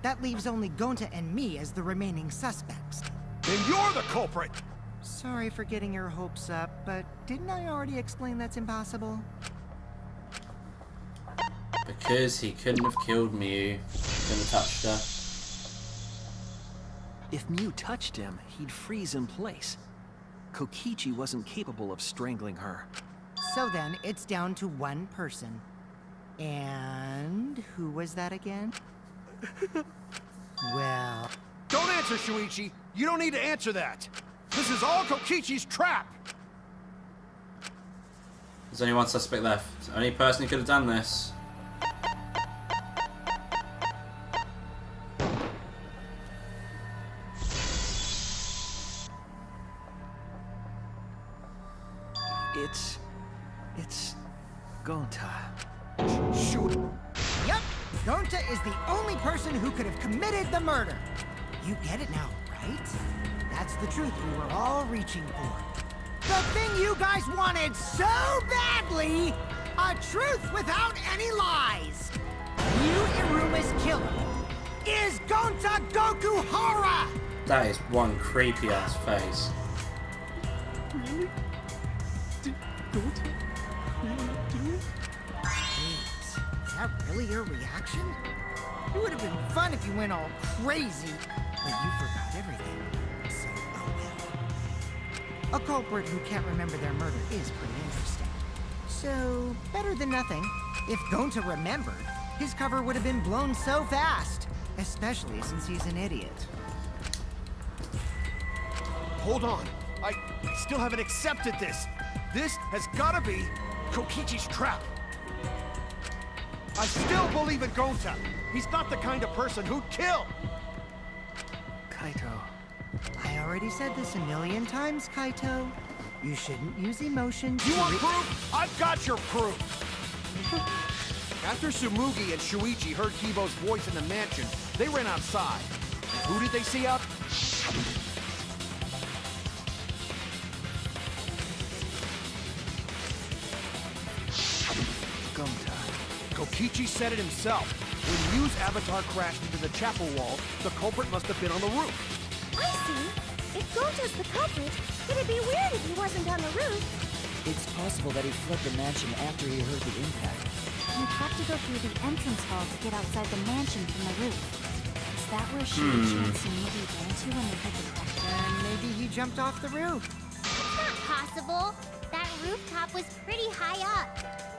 That leaves only Gonta and me as the remaining suspects. Then you're the culprit! Sorry for getting your hopes up, but didn't I already explain that's impossible? Because he couldn't have killed Mew. Couldn't have touched her. If Mew touched him, he'd freeze in place. Kokichi wasn't capable of strangling her. So then, it's down to one person. And who was that again? Well... Don't answer, Shuichi! You don't need to answer that! This is all Kokichi's trap! There's only one suspect left. The only person who could have done this. It's Gonta. Shoot! Yep! Gonta is the only person who could have committed the murder! You get it now, right? That's the truth we were all reaching for. The thing you guys wanted so badly! A truth without any lies! Yu Iruma's killer is Gonta Gokuhara! That is one creepy ass face. Really? Did Gonta really do it? Wait, is that really your reaction? It would have been fun if you went all crazy, but you forgot everything. So, oh well. A culprit who can't remember their murder is pretty interesting. So, better than nothing. If Gonta remembered, his cover would have been blown so fast. Especially since he's an idiot. Hold on. I still haven't accepted this. This has gotta be Kokichi's trap. I still believe in Gonta. He's not the kind of person who'd kill. Kaito. I already said this a million times, Kaito. You shouldn't use emotions. You want proof? I've got your proof. After Tsumugi and Shuichi heard Kibo's voice in the mansion, they ran outside. And who did they see out? Gonta. Kokichi said it himself. When Yu's avatar crashed into the chapel wall, the culprit must have been on the roof. I see. If Gonta's the culprit, it'd be weird if he wasn't on the roof. It's possible that he fled the mansion after he heard the impact. You'd have to go through the entrance hall to get outside the mansion from the roof. Is that where Shuichi and Tsumugi ran to when they heard the crash? And maybe he jumped off the roof. It's not possible. That rooftop was pretty high up.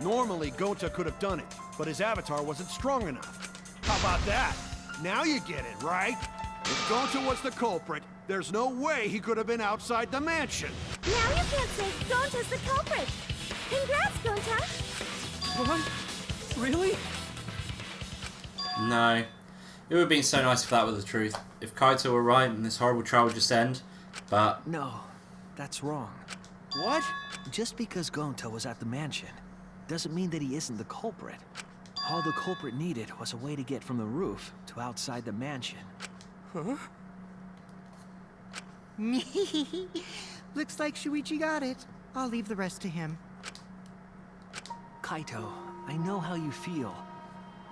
Normally, Gonta could have done it, but his avatar wasn't strong enough. How about that? Now you get it, right? If Gonta was the culprit, there's no way he could have been outside the mansion. Now you can't say Gonta's the culprit. Congrats, Gonta. What? Really? No. It would have been so nice if that were the truth. If Kaito were right and this horrible trial would just end. But No, that's wrong. What? Just because Gonta was at the mansion doesn't mean that he isn't the culprit. All the culprit needed was a way to get from the roof to outside the mansion. Huh? Looks like Shuichi got it. I'll leave the rest to him. Kaito, I know how you feel.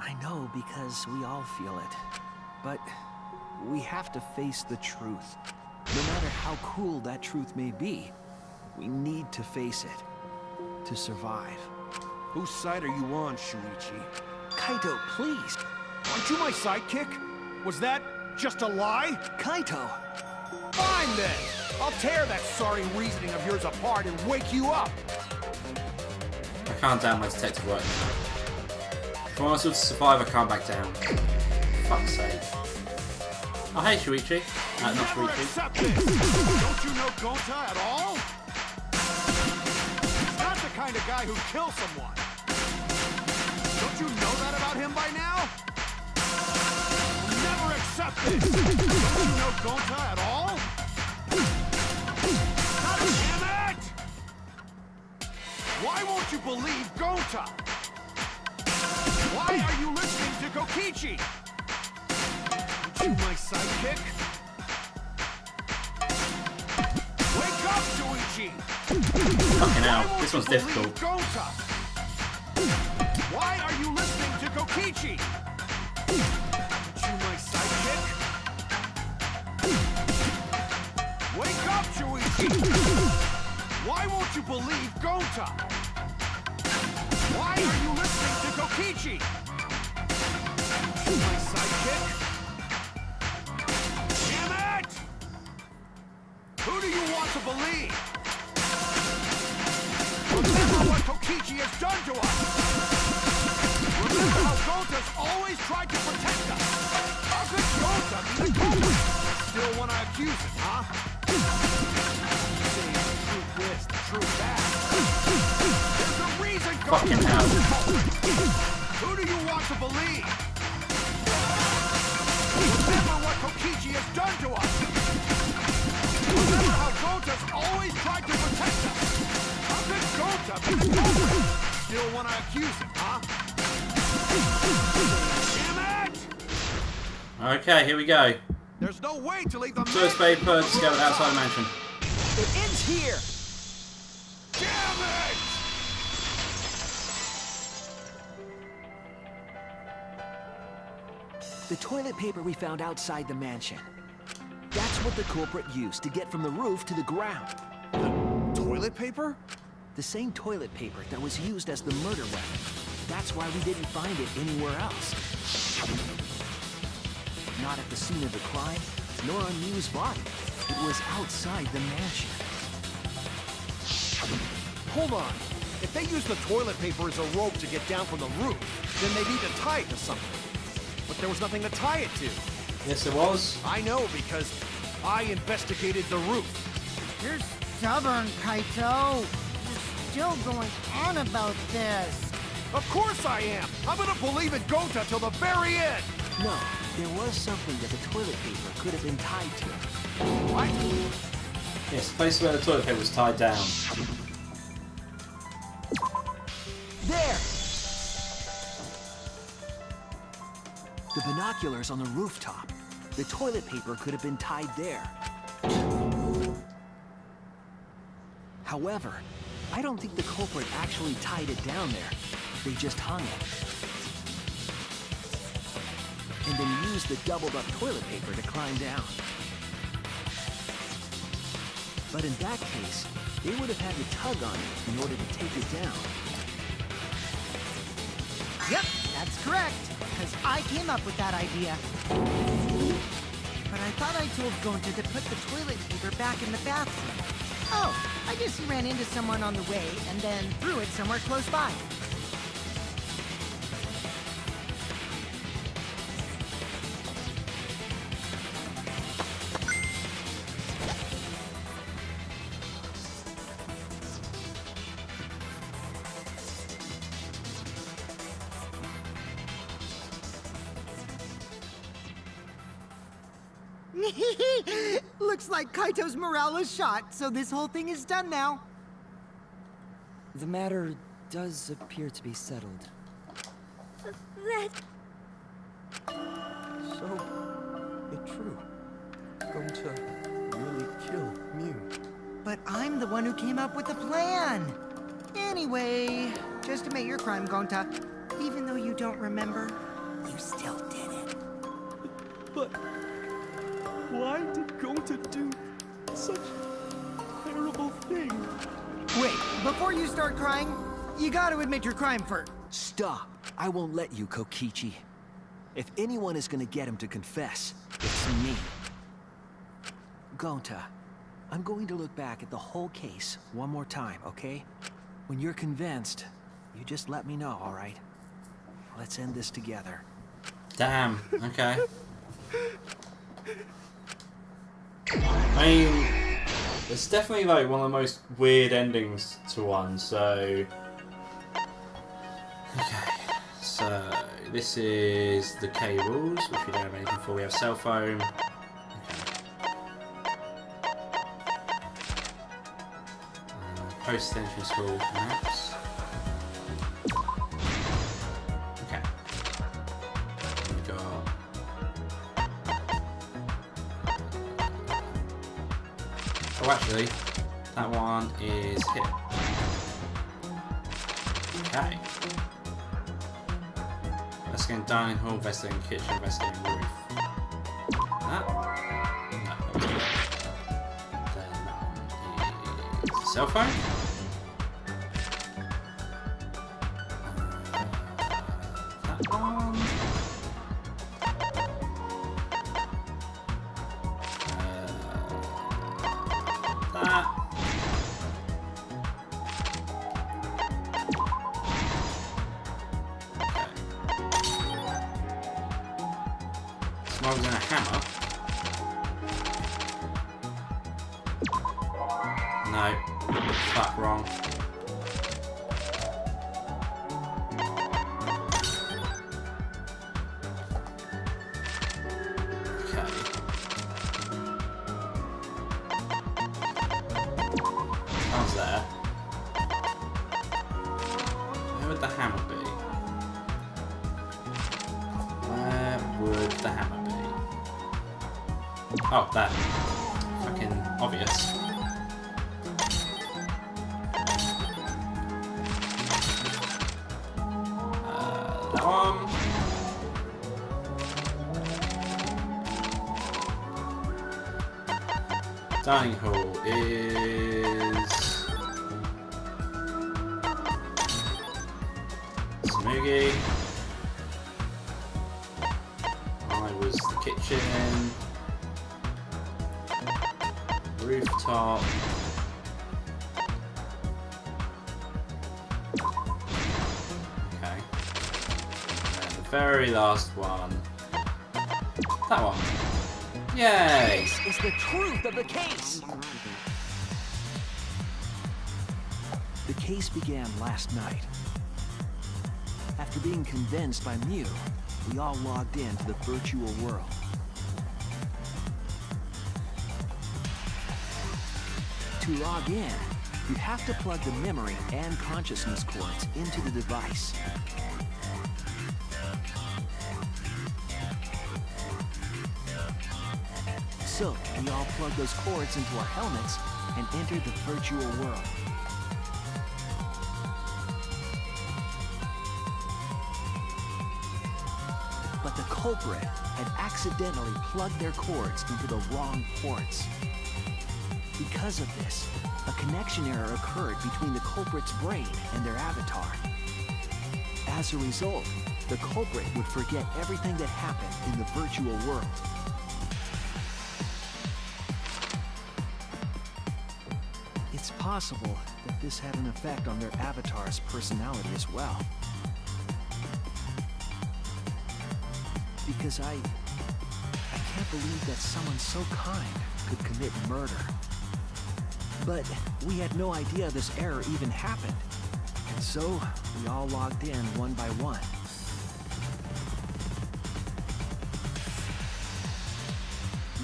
I know because we all feel it. But we have to face the truth. No matter how cruel that truth may be, we need to face it. To survive. Whose side are you on, Shuichi? Kaito, please! Aren't you my sidekick? Was that just a lie? Kaito! Fine then! I'll tear that sorry reasoning of yours apart and wake you up! I can't down my detective work now. If I want to survive, I can't back down. Fuck's sake. Oh hey Shuichi. Not Never Shuichi. accept this! Don't you know Gonta at all? He's not the kind of guy who'd kill someone. Don't you know that about him by now? Never accept this! Don't you know Gonta at all? God damn it! Why won't you believe Gonta? Why are you listening to Kokichi? Aren't you my sidekick? Wake up, Shuichi! Fucking hell, Why this won't one's you believe difficult. Gonta? Why are you listening to Kokichi? Aren't you my sidekick? Wake up, Shuichi! Why won't you believe Gonta? Why are you listening to Kokichi? My sidekick? Damn it! Who do you want to believe? Remember what Kokichi has done to us! Remember how Gonta's always tried to protect us! How could Gonta be the culprit? Still want to accuse him, huh? Saying the truth this, the truth that. There's a reason Gonta's the culprit! Who do you want to believe? Remember what Kokichi has done to us! Remember how Gonta's always tried to protect us! How could Gonta be the culprit? Still want to accuse him, huh? Damn it! Okay, here we go. There's no way to leave the First paper discovered outside the mansion. It ends here! Damn it! The toilet paper we found outside the mansion. That's what the culprit used to get from the roof to the ground. Toilet paper? The same toilet paper that was used as the murder weapon. That's why we didn't find it anywhere else. Not at the scene of the crime, nor on Miu's body. It was outside the mansion. Hold on. If they use the toilet paper as a rope to get down from the roof, then they need to tie it to something. But there was nothing to tie it to. Yes, it was. I know because I investigated the roof. You're stubborn, Kaito. You're still going on about this. Of course I am. I'm gonna believe in Gonta till the very end. No, there was something that the toilet paper could have been tied to. What? Yes, the place where the toilet paper was tied down. There! The binoculars on the rooftop. The toilet paper could have been tied there. However, I don't think the culprit actually tied it down there. They just hung it. And then used the doubled-up toilet paper to climb down. But in that case, they would have had to tug on it in order to take it down. Yep, that's correct. Because I came up with that idea. But I thought I told Gonta to put the toilet paper back in the bathroom. Oh, I guess he ran into someone on the way and then threw it somewhere close by. Looks like Kaito's morale is shot, so this whole thing is done now. The matter does appear to be settled. That... So, it's true. Going to really kill Miu. But I'm the one who came up with the plan. Anyway, just admit your crime, Gonta. Even though you don't remember, you still did it. But why did Gonta do such a terrible thing? Wait, before you start crying, you gotta admit your crime first. Stop! I won't let you, Kokichi. If anyone is gonna get him to confess, it's me. Gonta, I'm going to look back at the whole case one more time, okay? When you're convinced, you just let me know, alright? Let's end this together. Damn, okay. I mean, it's definitely like one of the most weird endings to one, so... Okay, so this is the cables, which we don't have anything for. We have cell phone. Okay. Post-extension school maps. Okay. We got... Oh, actually, that one is here. Okay. Investigating dining hall, investigating kitchen, investigating roof. That? No, that was good. Then that one Cell phone? That one? That. Smoke and a hammer. No. Fuck, wrong. Okay. How's there? Where would the hammer be? Where would the hammer be? Oh, that. Fucking obvious. That one. Dining hall is Smoogie. I was the kitchen. Rooftop. Okay. And the very last one. That one. Yay! This is the truth of the case! The case began last night. After being convinced by Mew, we all logged into the virtual world. To log in, you have to plug the memory and consciousness cords into the device. So, we all plugged those cords into our helmets and entered the virtual world. But the culprit had accidentally plugged their cords into the wrong ports. Because of this, a connection error occurred between the culprit's brain and their avatar. As a result, the culprit would forget everything that happened in the virtual world. It's possible that this had an effect on their avatar's personality as well. Because I can't believe that someone so kind could commit murder. But we had no idea this error even happened. And so, we all logged in one by one.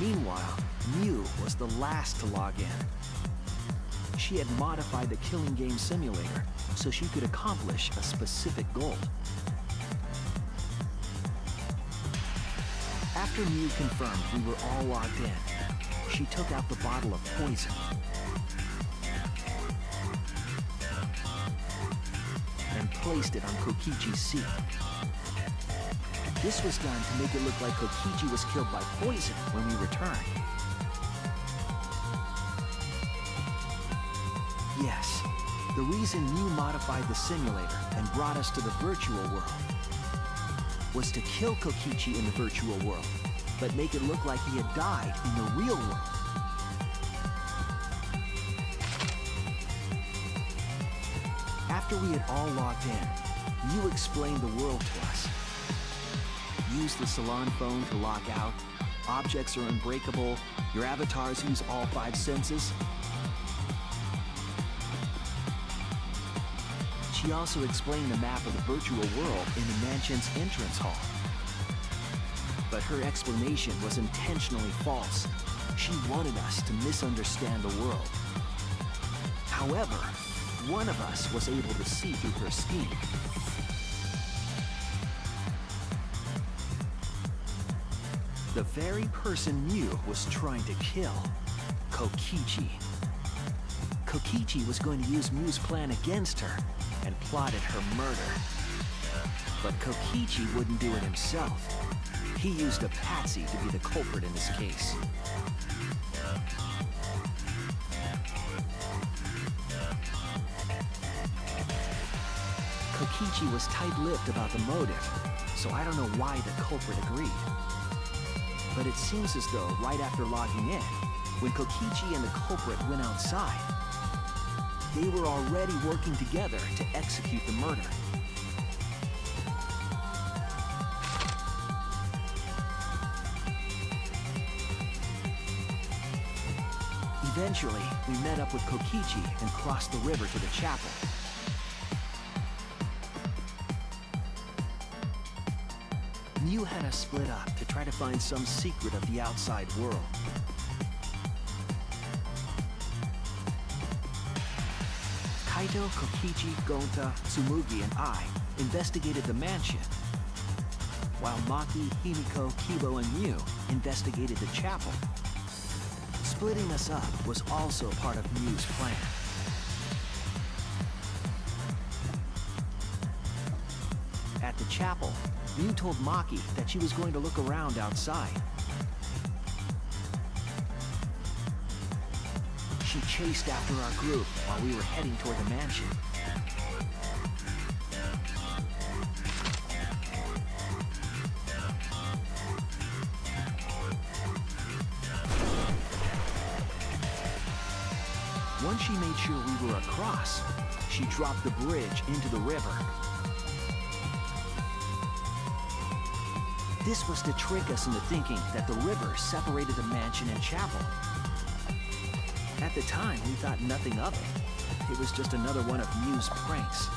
Meanwhile, Mew was the last to log in. She had modified the killing game simulator so she could accomplish a specific goal. After Mew confirmed we were all logged in, she took out the bottle of poison. And placed it on Kokichi's seat. This was done to make it look like Kokichi was killed by poison when we returned. Yes, the reason Mew modified the simulator and brought us to the virtual world was to kill Kokichi in the virtual world, but make it look like he had died in the real world. After we had all logged in, Mew explained the world to us. Use the salon phone to log out, objects are unbreakable, your avatars use all 5 senses. She also explained the map of the virtual world in the mansion's entrance hall. But her explanation was intentionally false. She wanted us to misunderstand the world. However, one of us was able to see through her scheme. The very person Mew was trying to kill, Kokichi. Kokichi was going to use Mew's plan against her and plotted her murder. But Kokichi wouldn't do it himself. He used a patsy to be the culprit in this case. Kokichi was tight-lipped about the motive, so I don't know why the culprit agreed. But it seems as though right after logging in, when Kokichi and the culprit went outside, they were already working together to execute the murder. Eventually, we met up with Kokichi and crossed the river to the chapel. Mew had us split up to try to find some secret of the outside world. Kaito, Kokichi, Gonta, Tsumugi, and I investigated the mansion, while Maki, Himiko, Kibo, and Mew investigated the chapel. Splitting us up was also part of Mew's plan. At the chapel, Mew told Maki that she was going to look around outside. She chased after our group while we were heading toward the mansion. Once she made sure we were across, she dropped the bridge into the river. This was to trick us into thinking that the river separated the mansion and chapel. At the time, we thought nothing of it. It was just another one of Mew's pranks.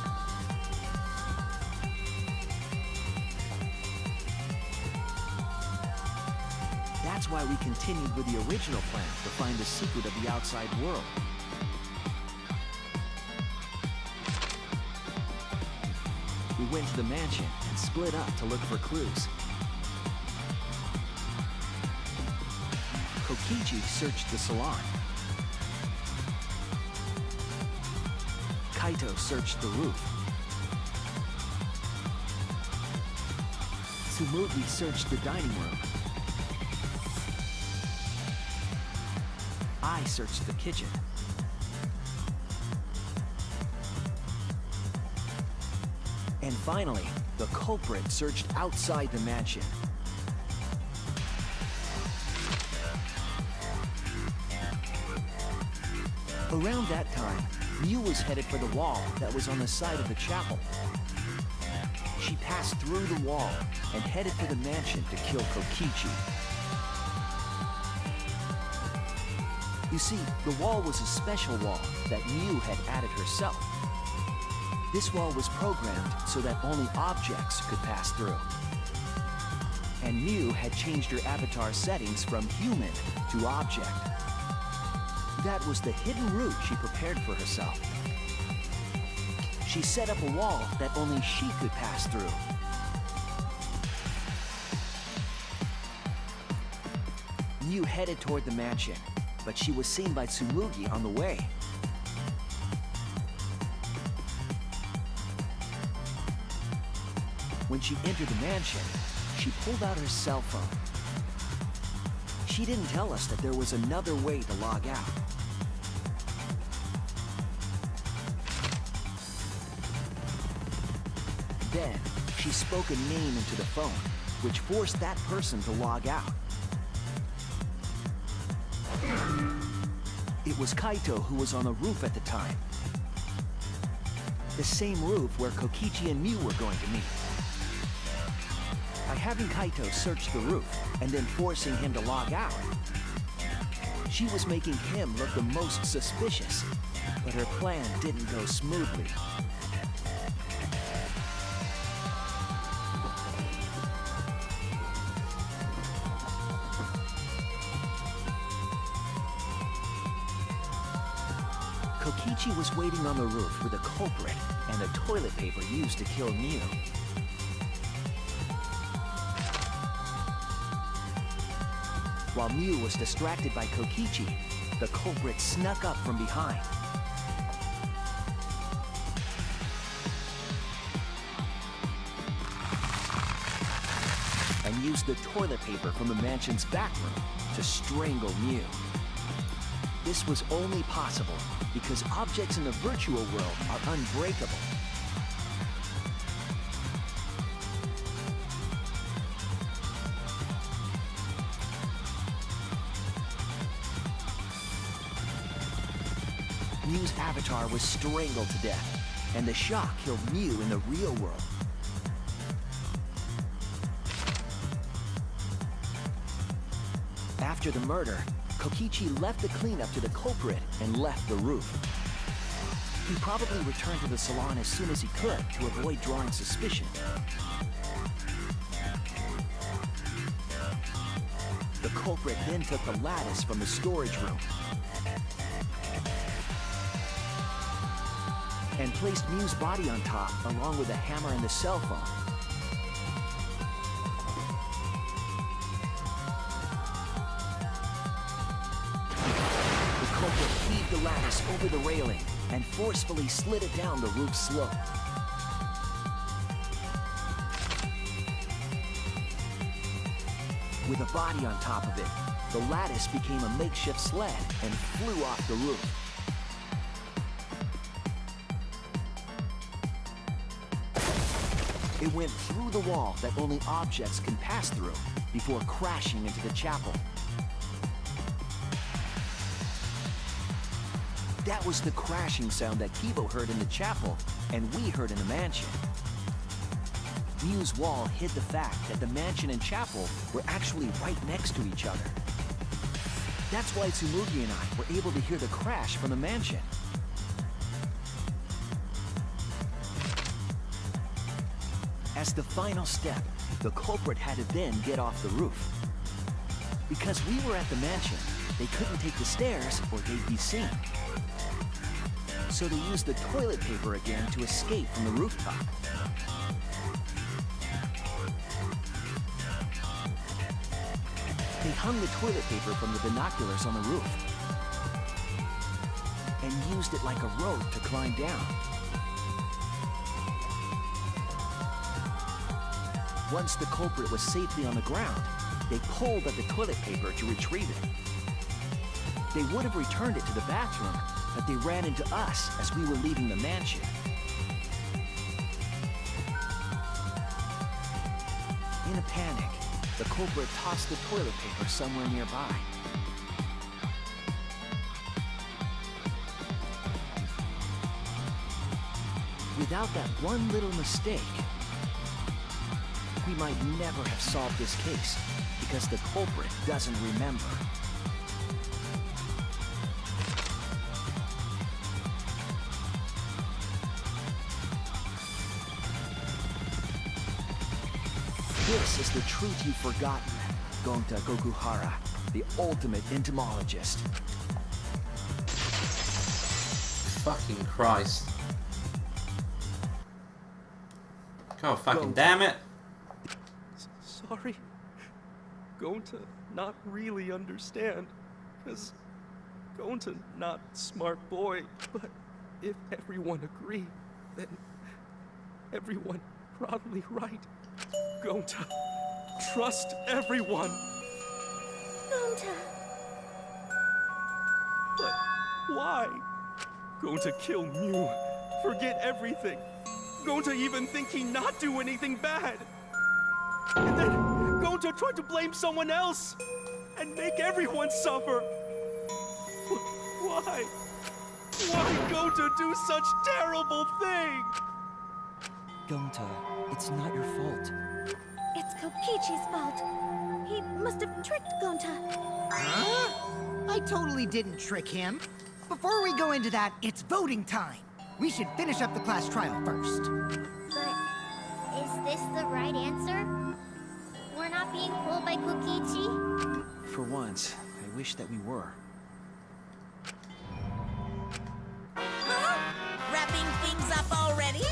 That's why we continued with the original plan to find the secret of the outside world. We went to the mansion and split up to look for clues. Kokichi searched the salon. Kaito searched the roof. Tsumugi searched the dining room. I searched the kitchen. And finally, the culprit searched outside the mansion. Around that time, Mew was headed for the wall that was on the side of the chapel. She passed through the wall and headed for the mansion to kill Kokichi. You see, the wall was a special wall that Mew had added herself. This wall was programmed so that only objects could pass through. And Mew had changed her avatar settings from human to object. That was the hidden route she prepared for herself. She set up a wall that only she could pass through. Mew headed toward the mansion, but she was seen by Tsumugi on the way. When she entered the mansion, she pulled out her cell phone. She didn't tell us that there was another way to log out. Then, she spoke a name into the phone, which forced that person to log out. It was Kaito who was on the roof at the time. The same roof where Kokichi and Mew were going to meet. By having Kaito search the roof and then forcing him to log out, she was making him look the most suspicious, but her plan didn't go smoothly. Kokichi was waiting on the roof with a culprit and the toilet paper used to kill Mew. While Mew was distracted by Kokichi, the culprit snuck up from behind. And used the toilet paper from the mansion's back room to strangle Mew. This was only possible because objects in the virtual world are unbreakable. Mew's avatar was strangled to death, and the shock killed Mew in the real world. After the murder, Kokichi left the cleanup to the culprit and left the roof. He probably returned to the salon as soon as he could to avoid drawing suspicion. The culprit then took the lattice from the storage room and placed Mew's body on top along with the hammer and the cell phone. The culprit heaved the lattice over the railing and forcefully slid it down the roof slope. With a body on top of it, the lattice became a makeshift sled and flew off the roof. It went through the wall that only objects can pass through before crashing into the chapel. That was the crashing sound that Kibo heard in the chapel and we heard in the mansion. Mew's wall hid the fact that the mansion and chapel were actually right next to each other. That's why Tsumugi and I were able to hear the crash from the mansion. As the final step, the culprit had to then get off the roof. Because we were at the mansion, they couldn't take the stairs or they'd be seen. So they used the toilet paper again to escape from the rooftop. They hung the toilet paper from the binoculars on the roof and used it like a rope to climb down. Once the culprit was safely on the ground, they pulled at the toilet paper to retrieve it. They would have returned it to the bathroom, but they ran into us as we were leaving the mansion. In a panic, the culprit tossed the toilet paper somewhere nearby. Without that one little mistake, we might never have solved this case because the culprit doesn't remember. This is the truth you've forgotten, Gonta Gokuhara, the ultimate entomologist. Fucking Christ. God fucking damn it. Sorry. Gonta not really understand. Cause Gonta not smart boy. But if everyone agree, then everyone probably right. Gonta, trust everyone. Gonta. But why? Gonta kill Mew, forget everything. Gonta even think he not do anything bad. And then Gonta tried to blame someone else and make everyone suffer. Why? Why Gonta do such terrible thing? Gonta, it's not your fault. It's Kokichi's fault. He must have tricked Gonta. Huh? I totally didn't trick him. Before we go into that, it's voting time. We should finish up the class trial first. But is this the right answer? We're not being fooled by Kokichi? For once, I wish that we were. Huh? Wrapping things up already?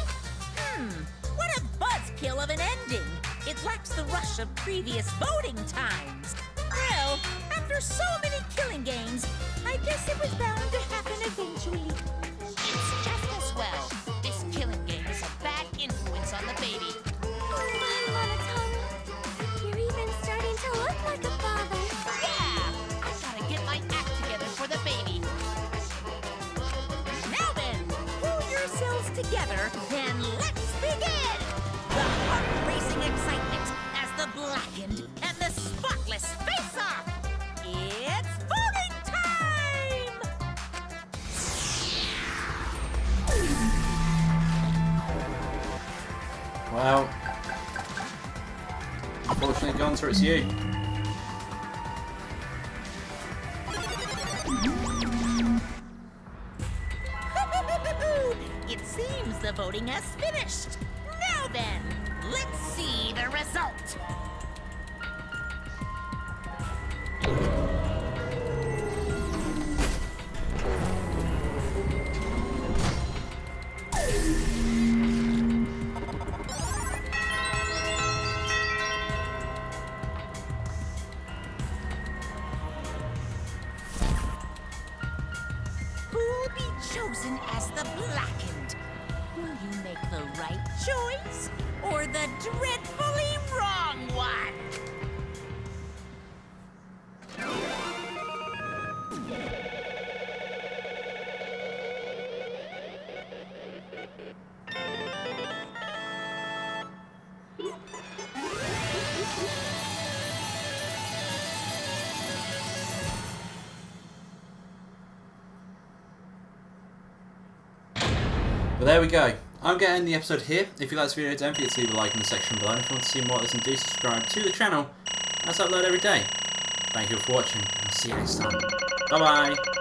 What a buzzkill of an ending. It lacks the rush of previous voting times. Well, after so many killing games, I guess it was bound to happen eventually. It's just as well. This killing game is a bad influence on the baby. Oh my, Monotone. You're even starting to look like a father. Yeah! I gotta get my act together for the baby. Now then, pull yourselves together, and let's begin! The heart-racing excitement as the blackened and the spotless face off! It's voting time! Well, unfortunately, Gonta, it's you. It seems the voting has finished. Now then, let's see the result. Who'll be chosen as the blackened? Will you make the right choice or the dreadfully wrong one? But there we go. I'm going to end the episode here. If you like this video, don't forget to leave a like in the section below. And if you want to see more of this, and do subscribe to the channel, as I upload every day. Thank you for watching, and I'll see you next time. Bye bye.